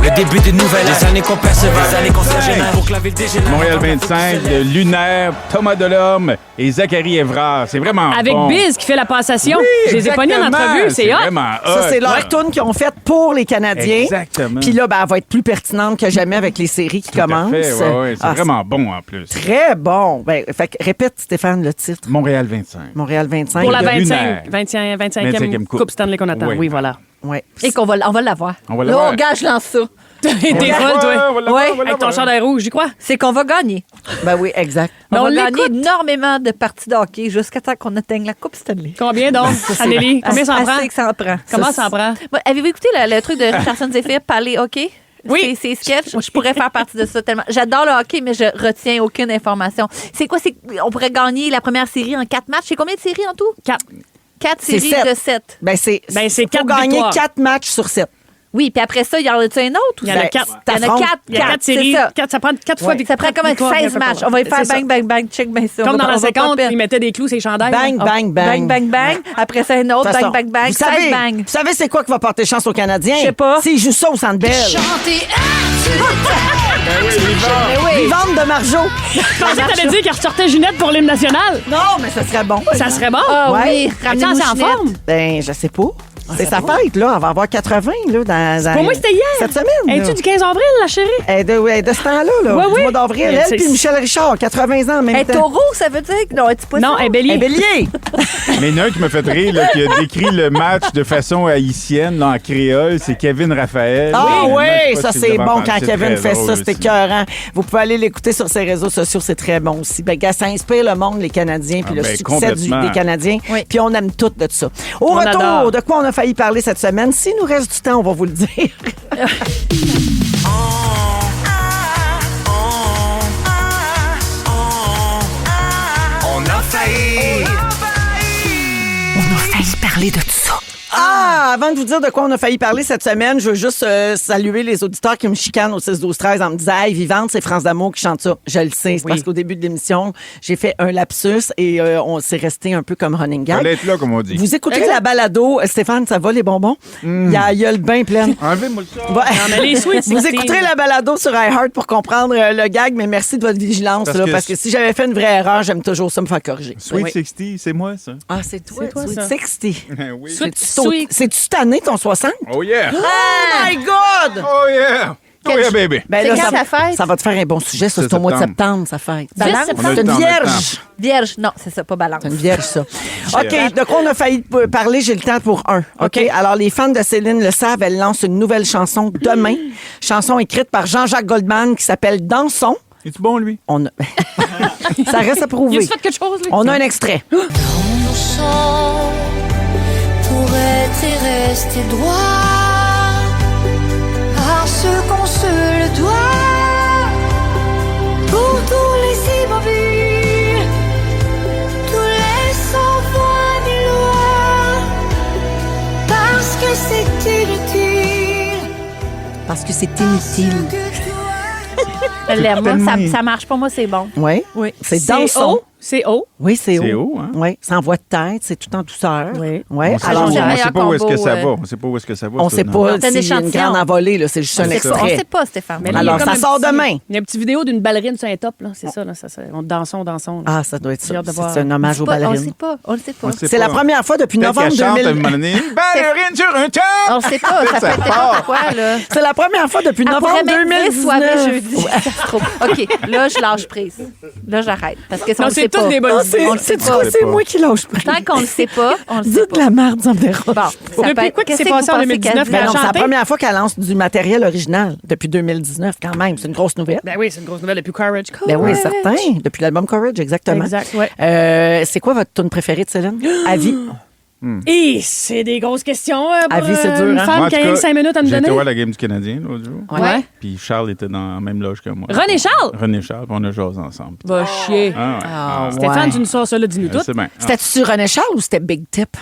le début d'une nouvelle ère. Les années qu'on persévère, les années qu'on se régénère pour que la ville dégénère. Montréal 25, le Lunaire, Thomas Delorme et Zachary Évrard. C'est vraiment Avec bon. Biz qui fait la passation. Oui, Je les ai pognés en exactement. entrevue, c'est hot. vraiment hot. Ça, c'est leur tune qu'ils ont faite pour les Canadiens. Exactement. Puis là, ben, elle va être plus pertinente que jamais avec les séries qui Tout à commencent. fait, ouais. C'est Ah, vraiment bon en plus. très bon. Ben, fait que répète, Stéphane, le titre. Montréal 25. Montréal 25. Pour la Le 25e, Lunaire. 25e Coupe Stanley qu'on attend. Oui. Oui, voilà. Ouais. Et qu'on va l'avoir. On va Là, l'avoir. on gage, je lance ça. T'es folle, toi. Ouais, Avec ton chandail rouge, j'y crois. C'est qu'on va gagner. Ben oui, exact. On Mais va on gagner l'écoute. énormément de parties de hockey jusqu'à temps qu'on atteigne la Coupe Stanley. Combien donc, Anneli? Combien ça en prend? Assez que ça en prend. Comment ça en prend? Ouais, avez-vous écouté le truc de Richardson Zephyr, parler hockey? Oui. C'est sketch. Je pourrais faire partie de ça tellement. J'adore le hockey, mais je retiens aucune information. C'est quoi? On pourrait gagner la première série en 4 matchs. C'est combien de séries en tout? 4 C'est séries 7. de 7. Ben, c'est c'est faut 4 gagner victoires. 4 matchs sur 7. Oui, puis après ça, il y en a-tu un autre? Il y en a Ben, 4. Il y en a 4. Il y a 4 séries. Ça prend 4 fois Ça prend comme victoire, 16 matchs. On va y faire C'est ça. bang, bang, bang, check bien ça. Comme dans la On va pas séquence, perdre. ils mettaient des clous sur les chandails. Bang, là. bang, bang. Bang, bang, bang. Après ça, un autre. De toute Bang, façon, bang, bang. Vous 16 savez, bang. vous savez c'est quoi qui va porter chance aux Canadiens? Je sais pas. S'ils jouent ça au Centre Bell. Vivante de Marjo. Je pensais que t'allais dire qu'elle ressortait Ginette pour l'hymne national. Non, mais ça serait bon. Ça serait bon. Ah Ouais. oui, ramenez-nous Attends, c'est en Ginette. forme. Ben, je sais pas. C'est sa fête, là. Elle va avoir 80, là, dans Pour moi, c'était hier. cette semaine. Es-tu là. du 15 avril, la chérie? Elle est de ce temps-là, là. Ouais, du oui. mois d'avril. Mais Elle c'est- puis Michel Richard, 80 ans en même Hey, temps. taureau, ça veut dire que non, tu pas Non, ça? elle est bélier. Un bélier. Mais il y en a un qui m'a fait rire, là, qui a décrit le match de façon haïtienne, là, en créole. C'est Kevin Raphaël. Ah Moi, oui, je sais pas ça si vous c'est avez bon entendu. quand C'est Kevin très fait drôle ça, c'est aussi. écœurant. Vous pouvez aller l'écouter sur ses réseaux sociaux, c'est très bon aussi. Ben, gars, ça inspire le monde, les Canadiens, puis Ah, le ben, succès complètement. des Canadiens. Oui. Puis on aime tout de ça. Au On retour, adore. de quoi on a failli parler cette semaine? S'il nous reste du temps, on va vous le dire. On a failli. On a failli parler de tout ça. Ah, avant de vous dire de quoi on a failli parler cette semaine, je veux juste saluer les auditeurs qui me chicanent au 6-12-13 en me disant « Hey, Vivante, c'est France d'amour qui chante ça. » Je le sais, c'est parce qu'au début de l'émission, j'ai fait un lapsus et on s'est resté un peu comme running gag. Fallait être là, comme on dit. Vous écouterez la balado. Stéphane, ça va les bonbons? Il y a la gueule bien pleine. Enlevez-moi ça. Ouais. mais les sweet Vous 16. écouterez la balado sur iHeart pour comprendre le gag, mais merci de votre vigilance, parce que si j'avais fait une vraie erreur, j'aime toujours ça me faire corriger. Sweet Oui. 60, c'est moi, ça. Ah, c'est toi, toi, Sweet ça. 60. Oui. Sweet. C'est-tu cette année, ton 60? Oh yeah! Oh my God! Oh yeah! Oh yeah, baby! Ben C'est là, quand ta fête? ça va te faire un bon sujet, ça. C'est C'est au mois de septembre. septembre, ça fête. Balance? On a C'est le une temps, on a le vierge. Vierge, non, c'est ça, pas balance. C'est une vierge, ça. OK, de quoi on a failli parler? J'ai le temps pour un. OK? Alors, les fans de Céline le savent, elle lance une nouvelle chanson demain. Chanson écrite par Jean-Jacques Goldman qui s'appelle Dansons. Es-tu bon, lui? On a... ça reste à Il prouver. a-tu fait quelque chose, lui? On a un extrait. Pour être et rester droit à ce qu'on se le doit. Pour tous les immobiles, tous les sans-voix ni loi, parce que c'est inutile. Parce que c'est inutile. Je l'aime. Moi, tellement- ça marche pas. Moi, c'est bon. Oui. Oui. C'est Dansons. C'est haut. Oui, c'est haut. C'est haut, hein? Oui, sans voix de tête, c'est tout en douceur. Oui. Ouais. On sait Alors, pas, j'ai on meilleur sait pas où est-ce que combo, ça va. On sait pas où est-ce que ça va. on ça, sait non. pas C'est un s'il y a une échantillon. grande envolée, là, c'est juste un On extrait. sait pas, Stéphane. Mais là, Alors, il y a comme ça un sort petit- demain. Il y a une petite vidéo d'une ballerine sur un top, là. C'est ça, là. On dansons. là. Ah, ça doit être J'ai ça. hâte de voir. C'est un hommage aux On le ballerines. sait pas. On le sait pas. On sait C'est pas. la première fois depuis Peut-être novembre qu'elle chante à un 2000. moment donné, ballerine sur un top! On le sait pas. Ça peut être n'importe quoi, là. C'est la première fois depuis Elle novembre pourrait même dire soirée 2019. jeudi. Ça se trouve. OK, là, je lâche prise. Là, j'arrête. Parce que ça, on Non, le c'est sait toutes pas. des bonnes Ah, idées. On le sait c'est pas. quoi? C'est pas. moi qui lâche prise. Tant qu'on le sait pas, on le sait Dites pas. la merde, ça me dérange. Bon, ça Depuis peut être- quoi qui s'est qu'est-ce passé en vous pensez 2019? qu'elle dit? Ben non, c'est la chanter? première fois qu'elle lance du matériel original depuis 2019, quand même. C'est une grosse nouvelle. Ben oui, c'est une grosse nouvelle depuis Courage. Ben oui, Courage. certain. Depuis l'album Courage, exactement. Exact, ouais. C'est quoi votre tune préférée de Céline? À vie. Et c'est des grosses questions pour À vie, c'est dur, une hein? femme Moi, en qui a tout rien que cas, 5 minutes à me J'ai été donner. voir la game du Canadien l'autre jour. Ouais. Puis Charles était dans la même loge que moi. René Charles? René Charles, puis on a joué ensemble. Va chier. Ah, ouais. Ah, ouais. Stéphane, tu nous sors ça, là, dis-nous tout. C'est bien. C'était-tu sur René Charles ou c'était Big Tip?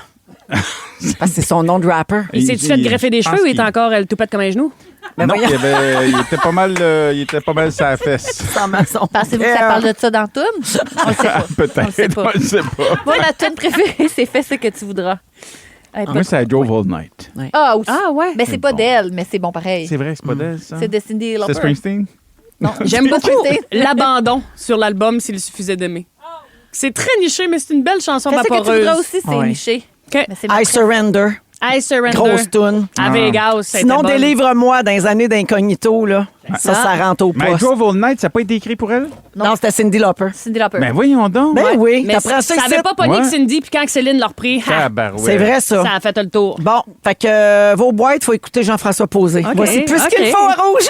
Parce que c'est son nom de rapper. Il s'est-tu fait greffer des cheveux ou il est encore le toupette comme un genou? Non, il était pas mal sur la fesse. Pensez-vous que ça parle de ça dans le tune? On le sait pas. Peut-être, On le sait pas. on le sait pas. Moi, ma tune préférée, c'est Fais ce que tu voudras. Elle est pas Moi, c'est trop- I Drove All Night. Ah, aussi. Ah, ouais. Mais c'est pas d'elle, mais c'est bon pareil. C'est vrai, c'est pas d'elle, ça? C'est de Cindy Lauper. C'est Springsteen? Non. J'aime beaucoup Springsteen. l'abandon sur l'album S'il suffisait d'aimer. C'est très niché, mais c'est une belle chanson Fais ce que tu vaporeuse. voudras aussi, c'est Ouais. niché. OK. Mais c'est I Surrender. I Surrender. Grosse toune. À Vegas, c'était Sinon, bon. délivre-moi dans les années d'incognito, là. Ça rentre au Mais I poste. Drove All Night, ça n'a pas été écrit pour elle? Non, c'était Cindy Lauper. Cindy Lauper. Ben voyons donc. Ben oui, Mais t'apprends ça ça avait ici. pas pogné Ouais. que Cindy, puis quand Céline l'a repris, Tabarouette. C'est vrai, ça. ça a fait le tour. Bon, fait que vos boîtes, il faut écouter Jean-François Posé. Voici plus OK. qu'il faut à rouge.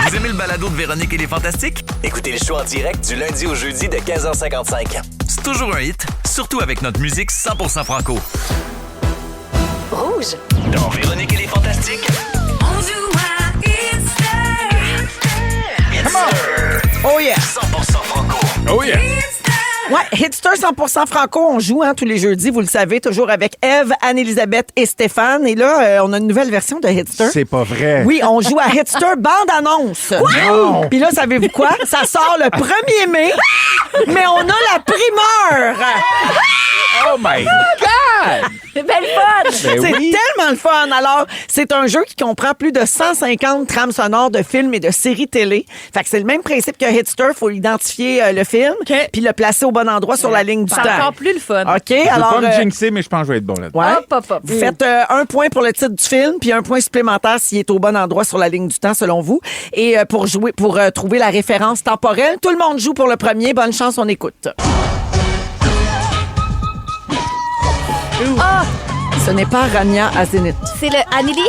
Vous aimez le balado de Véronique et les Fantastiques? Écoutez le show en direct du lundi au jeudi de 15h55. C'est toujours un hit, surtout avec notre musique 100% franco. Rouge. Dans Véronique et les Fantastiques, On joue à Oh yeah. 100% franco. Oh yeah! Ouais, Hitster 100% franco, on joue tous les jeudis, vous le savez, toujours avec Eve, Anne-Élisabeth et Stéphane. Et là, on a une nouvelle version de Hitster. C'est pas vrai. Oui, on joue à Hitster bande-annonce. Non. Puis là, savez-vous quoi? Ça sort le 1er mai, mais on a la primeur. Oh my God! C'est belle fun! Ben C'est oui. tellement le fun. Alors, c'est un jeu qui comprend plus de 150 trames sonores de films et de séries télé. Fait que c'est le même principe que Hitster. Il faut identifier le film, puis le placer au bon endroit sur la ligne du C'est temps. encore plus le fun. OK, Je veux alors... pas me jinxer, mais je pense que je vais être bon là-dedans. ouais. Hop, hop, hop. Vous faites un point pour le titre du film, puis un point supplémentaire s'il est au bon endroit sur la ligne du temps, selon vous. Et pour trouver la référence temporelle, tout le monde joue pour le premier. Bonne chance, on écoute. Ah, Ce n'est pas Rania à Zénith. c'est le Anneli?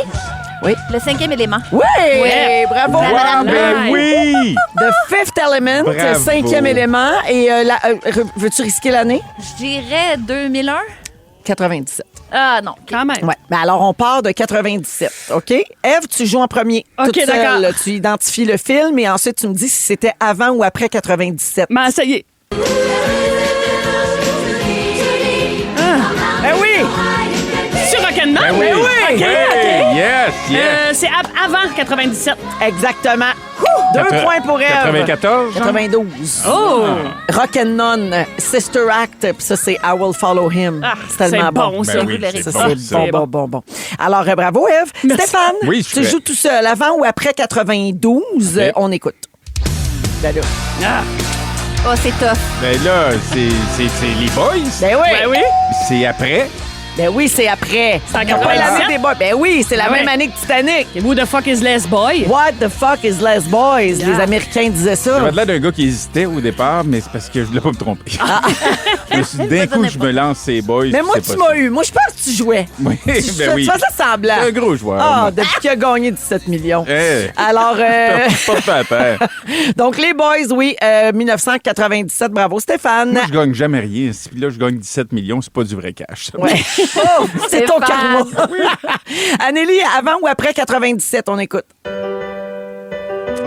Oui. Le 5e élément. Oui! Ouais. Bravo! Madame Ben oui! The Fifth Element, Bravo. 5e élément. Et veux-tu risquer l'année? Je dirais 2001. 97. Ah non. OK. Quand même. Ouais. Ben alors, on part de 97, OK? Eve, tu joues en premier. OK, toute seule. d'accord. Tu identifies le film et ensuite, tu me dis si c'était avant ou après 97. Ben, ça y est. Ben oui! Sur Rock'n'Roll? Ben oui! oui! OK, yes, yes! C'est avant 97. Exactement. 2 points pour Eve. 94? 92. Oh! Rock'n'None, Sister Act, puis ça, c'est I Will Follow Him. Ah, c'est tellement c'est bon, ça. Ben oui, c'est Ça, bon, c'est ça. bon, bon, bon. Alors, bravo, Eve. Merci. Stéphane, Oui, je tu suis joues tout seul. Avant ou après 92, Ok. on écoute. Ben là. Oh, c'est tough. Ben là, c'est les boys. Ben oui. Ben oui. C'est après. Ben oui, c'est après. C'est en C'est pas l'année 97? des boys. Ben oui, c'est la Ouais. même année que Titanic. Et who the fuck is Les Boy? What the fuck is Les Boys? Les Américains disaient ça. J'avais l'air d'un gars qui hésitait au départ, mais c'est parce que je voulais pas me tromper. Je me suis dit, d'un coup, je me lance ces boys. Mais moi, c'est tu pas m'as ça. eu. Moi, je pense que tu jouais. Oui, Tu ben oui. faisais semblant. C'est un gros joueur. Ah, moi. depuis qu'il a gagné 17 millions. Hey. Alors, Pas de à terre. donc, les boys, oui, 1997. Bravo, Stéphane. Moi, je gagne jamais rien. Puis là, je gagne 17 millions. C'est pas du vrai cash. ça. Ouais. Oh, c'est ton Stéphane. karma. Anneli, avant ou après 97, on écoute.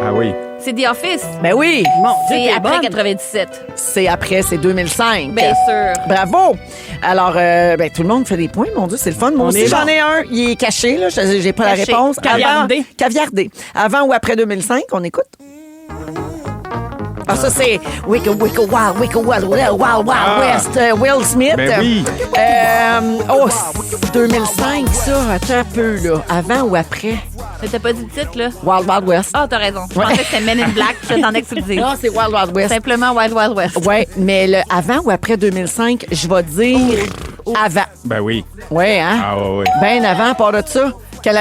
Ah oui. C'est The Office. Ben oui, Mon Dieu, C'est t'es après bonne. 97. c'est après, c'est 2005. Bien sûr. Bravo! Alors, ben, tout le monde fait des points, mon Dieu, c'est le fun. Moi On aussi, est j'en bon. ai un. Il est caché, là. J'ai pas la Caché. réponse. Caviardé. Caviardé. Avant ou après 2005, on écoute? Ah, ça, c'est Wicked Wild, Wild Ah. West, Will Smith. Ben oui. 2005, ça. Attends un peu, là. Avant ou après? Mais t'as pas dit le titre, là? Wild Wild West. Ah, t'as raison. Je pensais que c'était Men in Black. Je t'attendais que tu le dises. Non, c'est Wild Wild West. Simplement Wild Wild West. Ouais, mais le avant ou après 2005, je vais dire avant. Ben oui. Ouais, hein? Ah ouais, ouais. Ben avant, à part de ça.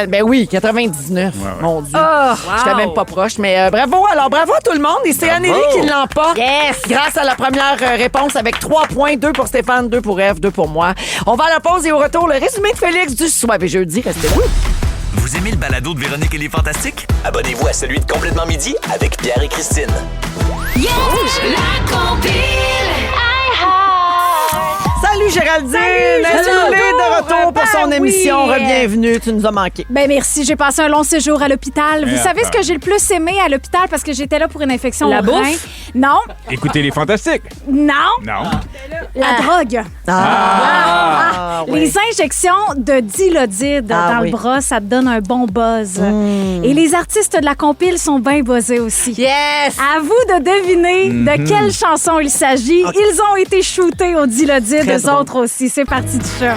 Ben oui, 99. Ouais. Mon Dieu. Oh, J'étais même pas proche, mais bravo. Alors, bravo à tout le monde. Et c'est Anneli qui l'emporte. Yes! Grâce à la première réponse avec 3 points. 2 pour Stéphane, 2 pour Eve, 2 pour moi. On va à la pause et au retour, le résumé de Félix du Soir et jeudi. Restez là. Vous aimez le balado de Véronique et les Fantastiques? Abonnez-vous à celui de Complètement Midi avec Pierre et Christine. La compile. Salut, Salut Géraldine! Est-ce que vous êtes de retour pour son émission? Re-bienvenue, tu nous as manqué. Ben merci, j'ai passé un long séjour à l'hôpital. Vous savez ce que j'ai le plus aimé à l'hôpital parce que j'étais là pour une infection La au rein? bouffe? Non, Écoutez les Fantastiques. non, Non. la drogue. Ouais. Les injections de Dilodide dans oui. le bras, ça te donne un bon buzz. Et les artistes de la compile sont bien buzzés aussi. Yes! À vous de deviner de quelle chanson il s'agit. Ils ont été shootés au Dilodide, Très eux drôle. autres aussi. C'est parti du chat.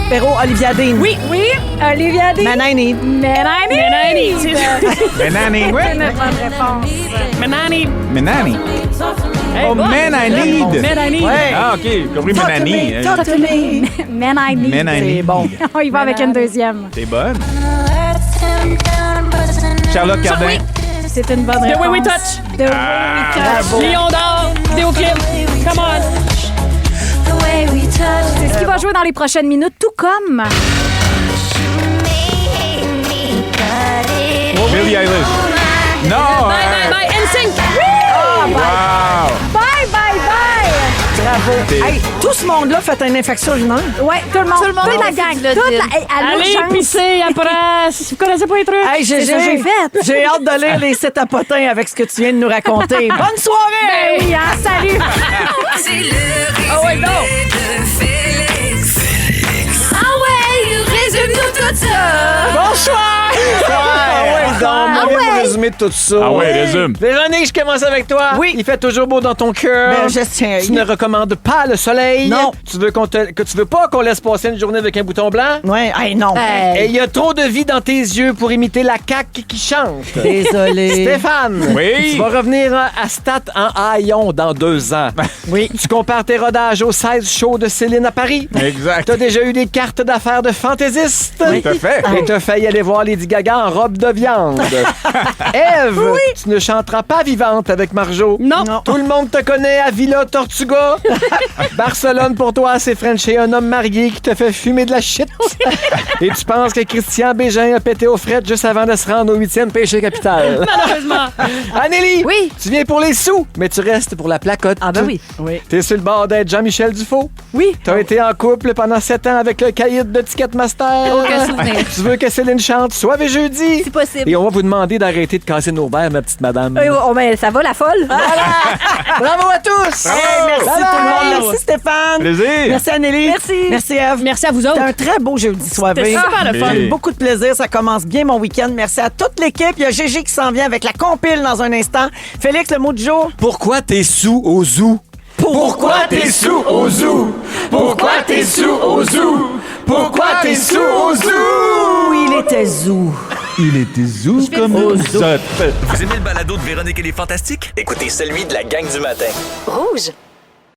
Perrault, Olivia Dean. Oui, Olivia Dean. Man I Need. Menani. Menani, C'est ouais. notre bonne réponse. Menani. Menani. Hey, Oh, bonne. Man I Need. Menani. Ouais. Ah, OK. J'ai compris Menani. Talk to me. Men I Need. Man I C'est Need. bon. On y va avec une deuxième. T'es bonne. Charlotte Cardin. C'est une bonne The réponse. Way We Touch. The Way We Touch. Lion d'or. Vidéoclip. Come on. C'est ce qui va jouer dans les prochaines minutes, tout comme... Billie Eilish. Non. Bye, bye, bye. NSYNC. Wow. Bye, bye, bye! Bravo. Hey, tout ce monde-là fait une infection urinaire. Ouais, tout le monde. Toute la a gang. fait du Toute Dilodide. la... Hey, à Allez, l'urgence. pisser après. Si vous connaissez pas les trucs. Hey, C'est ça que j'ai fait. J'ai hâte de lire les sites à potins avec ce que tu viens de nous raconter. Bonne soirée! Ben oui, hein, salut! C'est le résumé de Félix. Ah ouais, résume-nous tout ça. Bonsoir! On vient vous résumer tout ça. Ah ouais, résume. Véronique, je commence avec toi. Oui. Il fait toujours beau dans ton cœur. Ben, je tiens. Tu ne recommandes pas le soleil. Non. Tu veux que tu veux pas qu'on laisse passer une journée avec un bouton blanc. Ouais, hey, non. Et il y a trop de vie dans tes yeux pour imiter la caque qui chante. Désolé. Stéphane, Oui. tu vas revenir à Stat en haillon dans 2 ans. Oui. Tu compares tes rodages aux 16 shows de Céline à Paris. Exact. T'as déjà eu des cartes d'affaires de fantaisiste. Tout à fait. Et t'as failli aller voir Lady Gaga en robe de viande. Ève, tu ne chanteras pas vivante avec Marjo. Non. Tout le monde te connaît à Villa Tortuga. Barcelone, pour toi, c'est Frencher un homme marié qui te fait fumer de la shit. Et tu penses que Christian Bégin a pété aux frettes juste avant de se rendre au 8e péché capital. Malheureusement. Anneli, Oui. tu viens pour les sous, mais tu restes pour la placotte. Ah ben oui. Oui. T'es sur le bord d'être Jean-Michel Dufault. Oui. T'as été en couple pendant 7 ans avec le caïd de Ticketmaster. Aucun souvenir. Tu veux que Céline chante Soir et jeudi. C'est possible. Et on va vous demander d'arrêter de casser nos verres, ma petite madame. Ben, ça va, la folle? Bravo à tous! Hey, merci Bye tout le bye. monde. Merci Stéphane. Plaisir. Merci Anneli. Merci. Merci Ève. Merci à vous autres. C'était un très beau jeudi soirée. C'était super le fun. Oui. Beaucoup de plaisir. Ça commence bien mon week-end. Merci à toute l'équipe. Il y a Gégé qui s'en vient avec la compile dans un instant. Félix, le mot du jour. Pourquoi t'es sous au zoo? Pourquoi t'es sous au zoo? Pourquoi t'es sous au zoo? Pourquoi t'es sous au zoo? Il était zou. Il était zou comme nous autres. Vous aimez le balado de Véronique et les Fantastiques? Écoutez celui de la gang du matin. Rouge.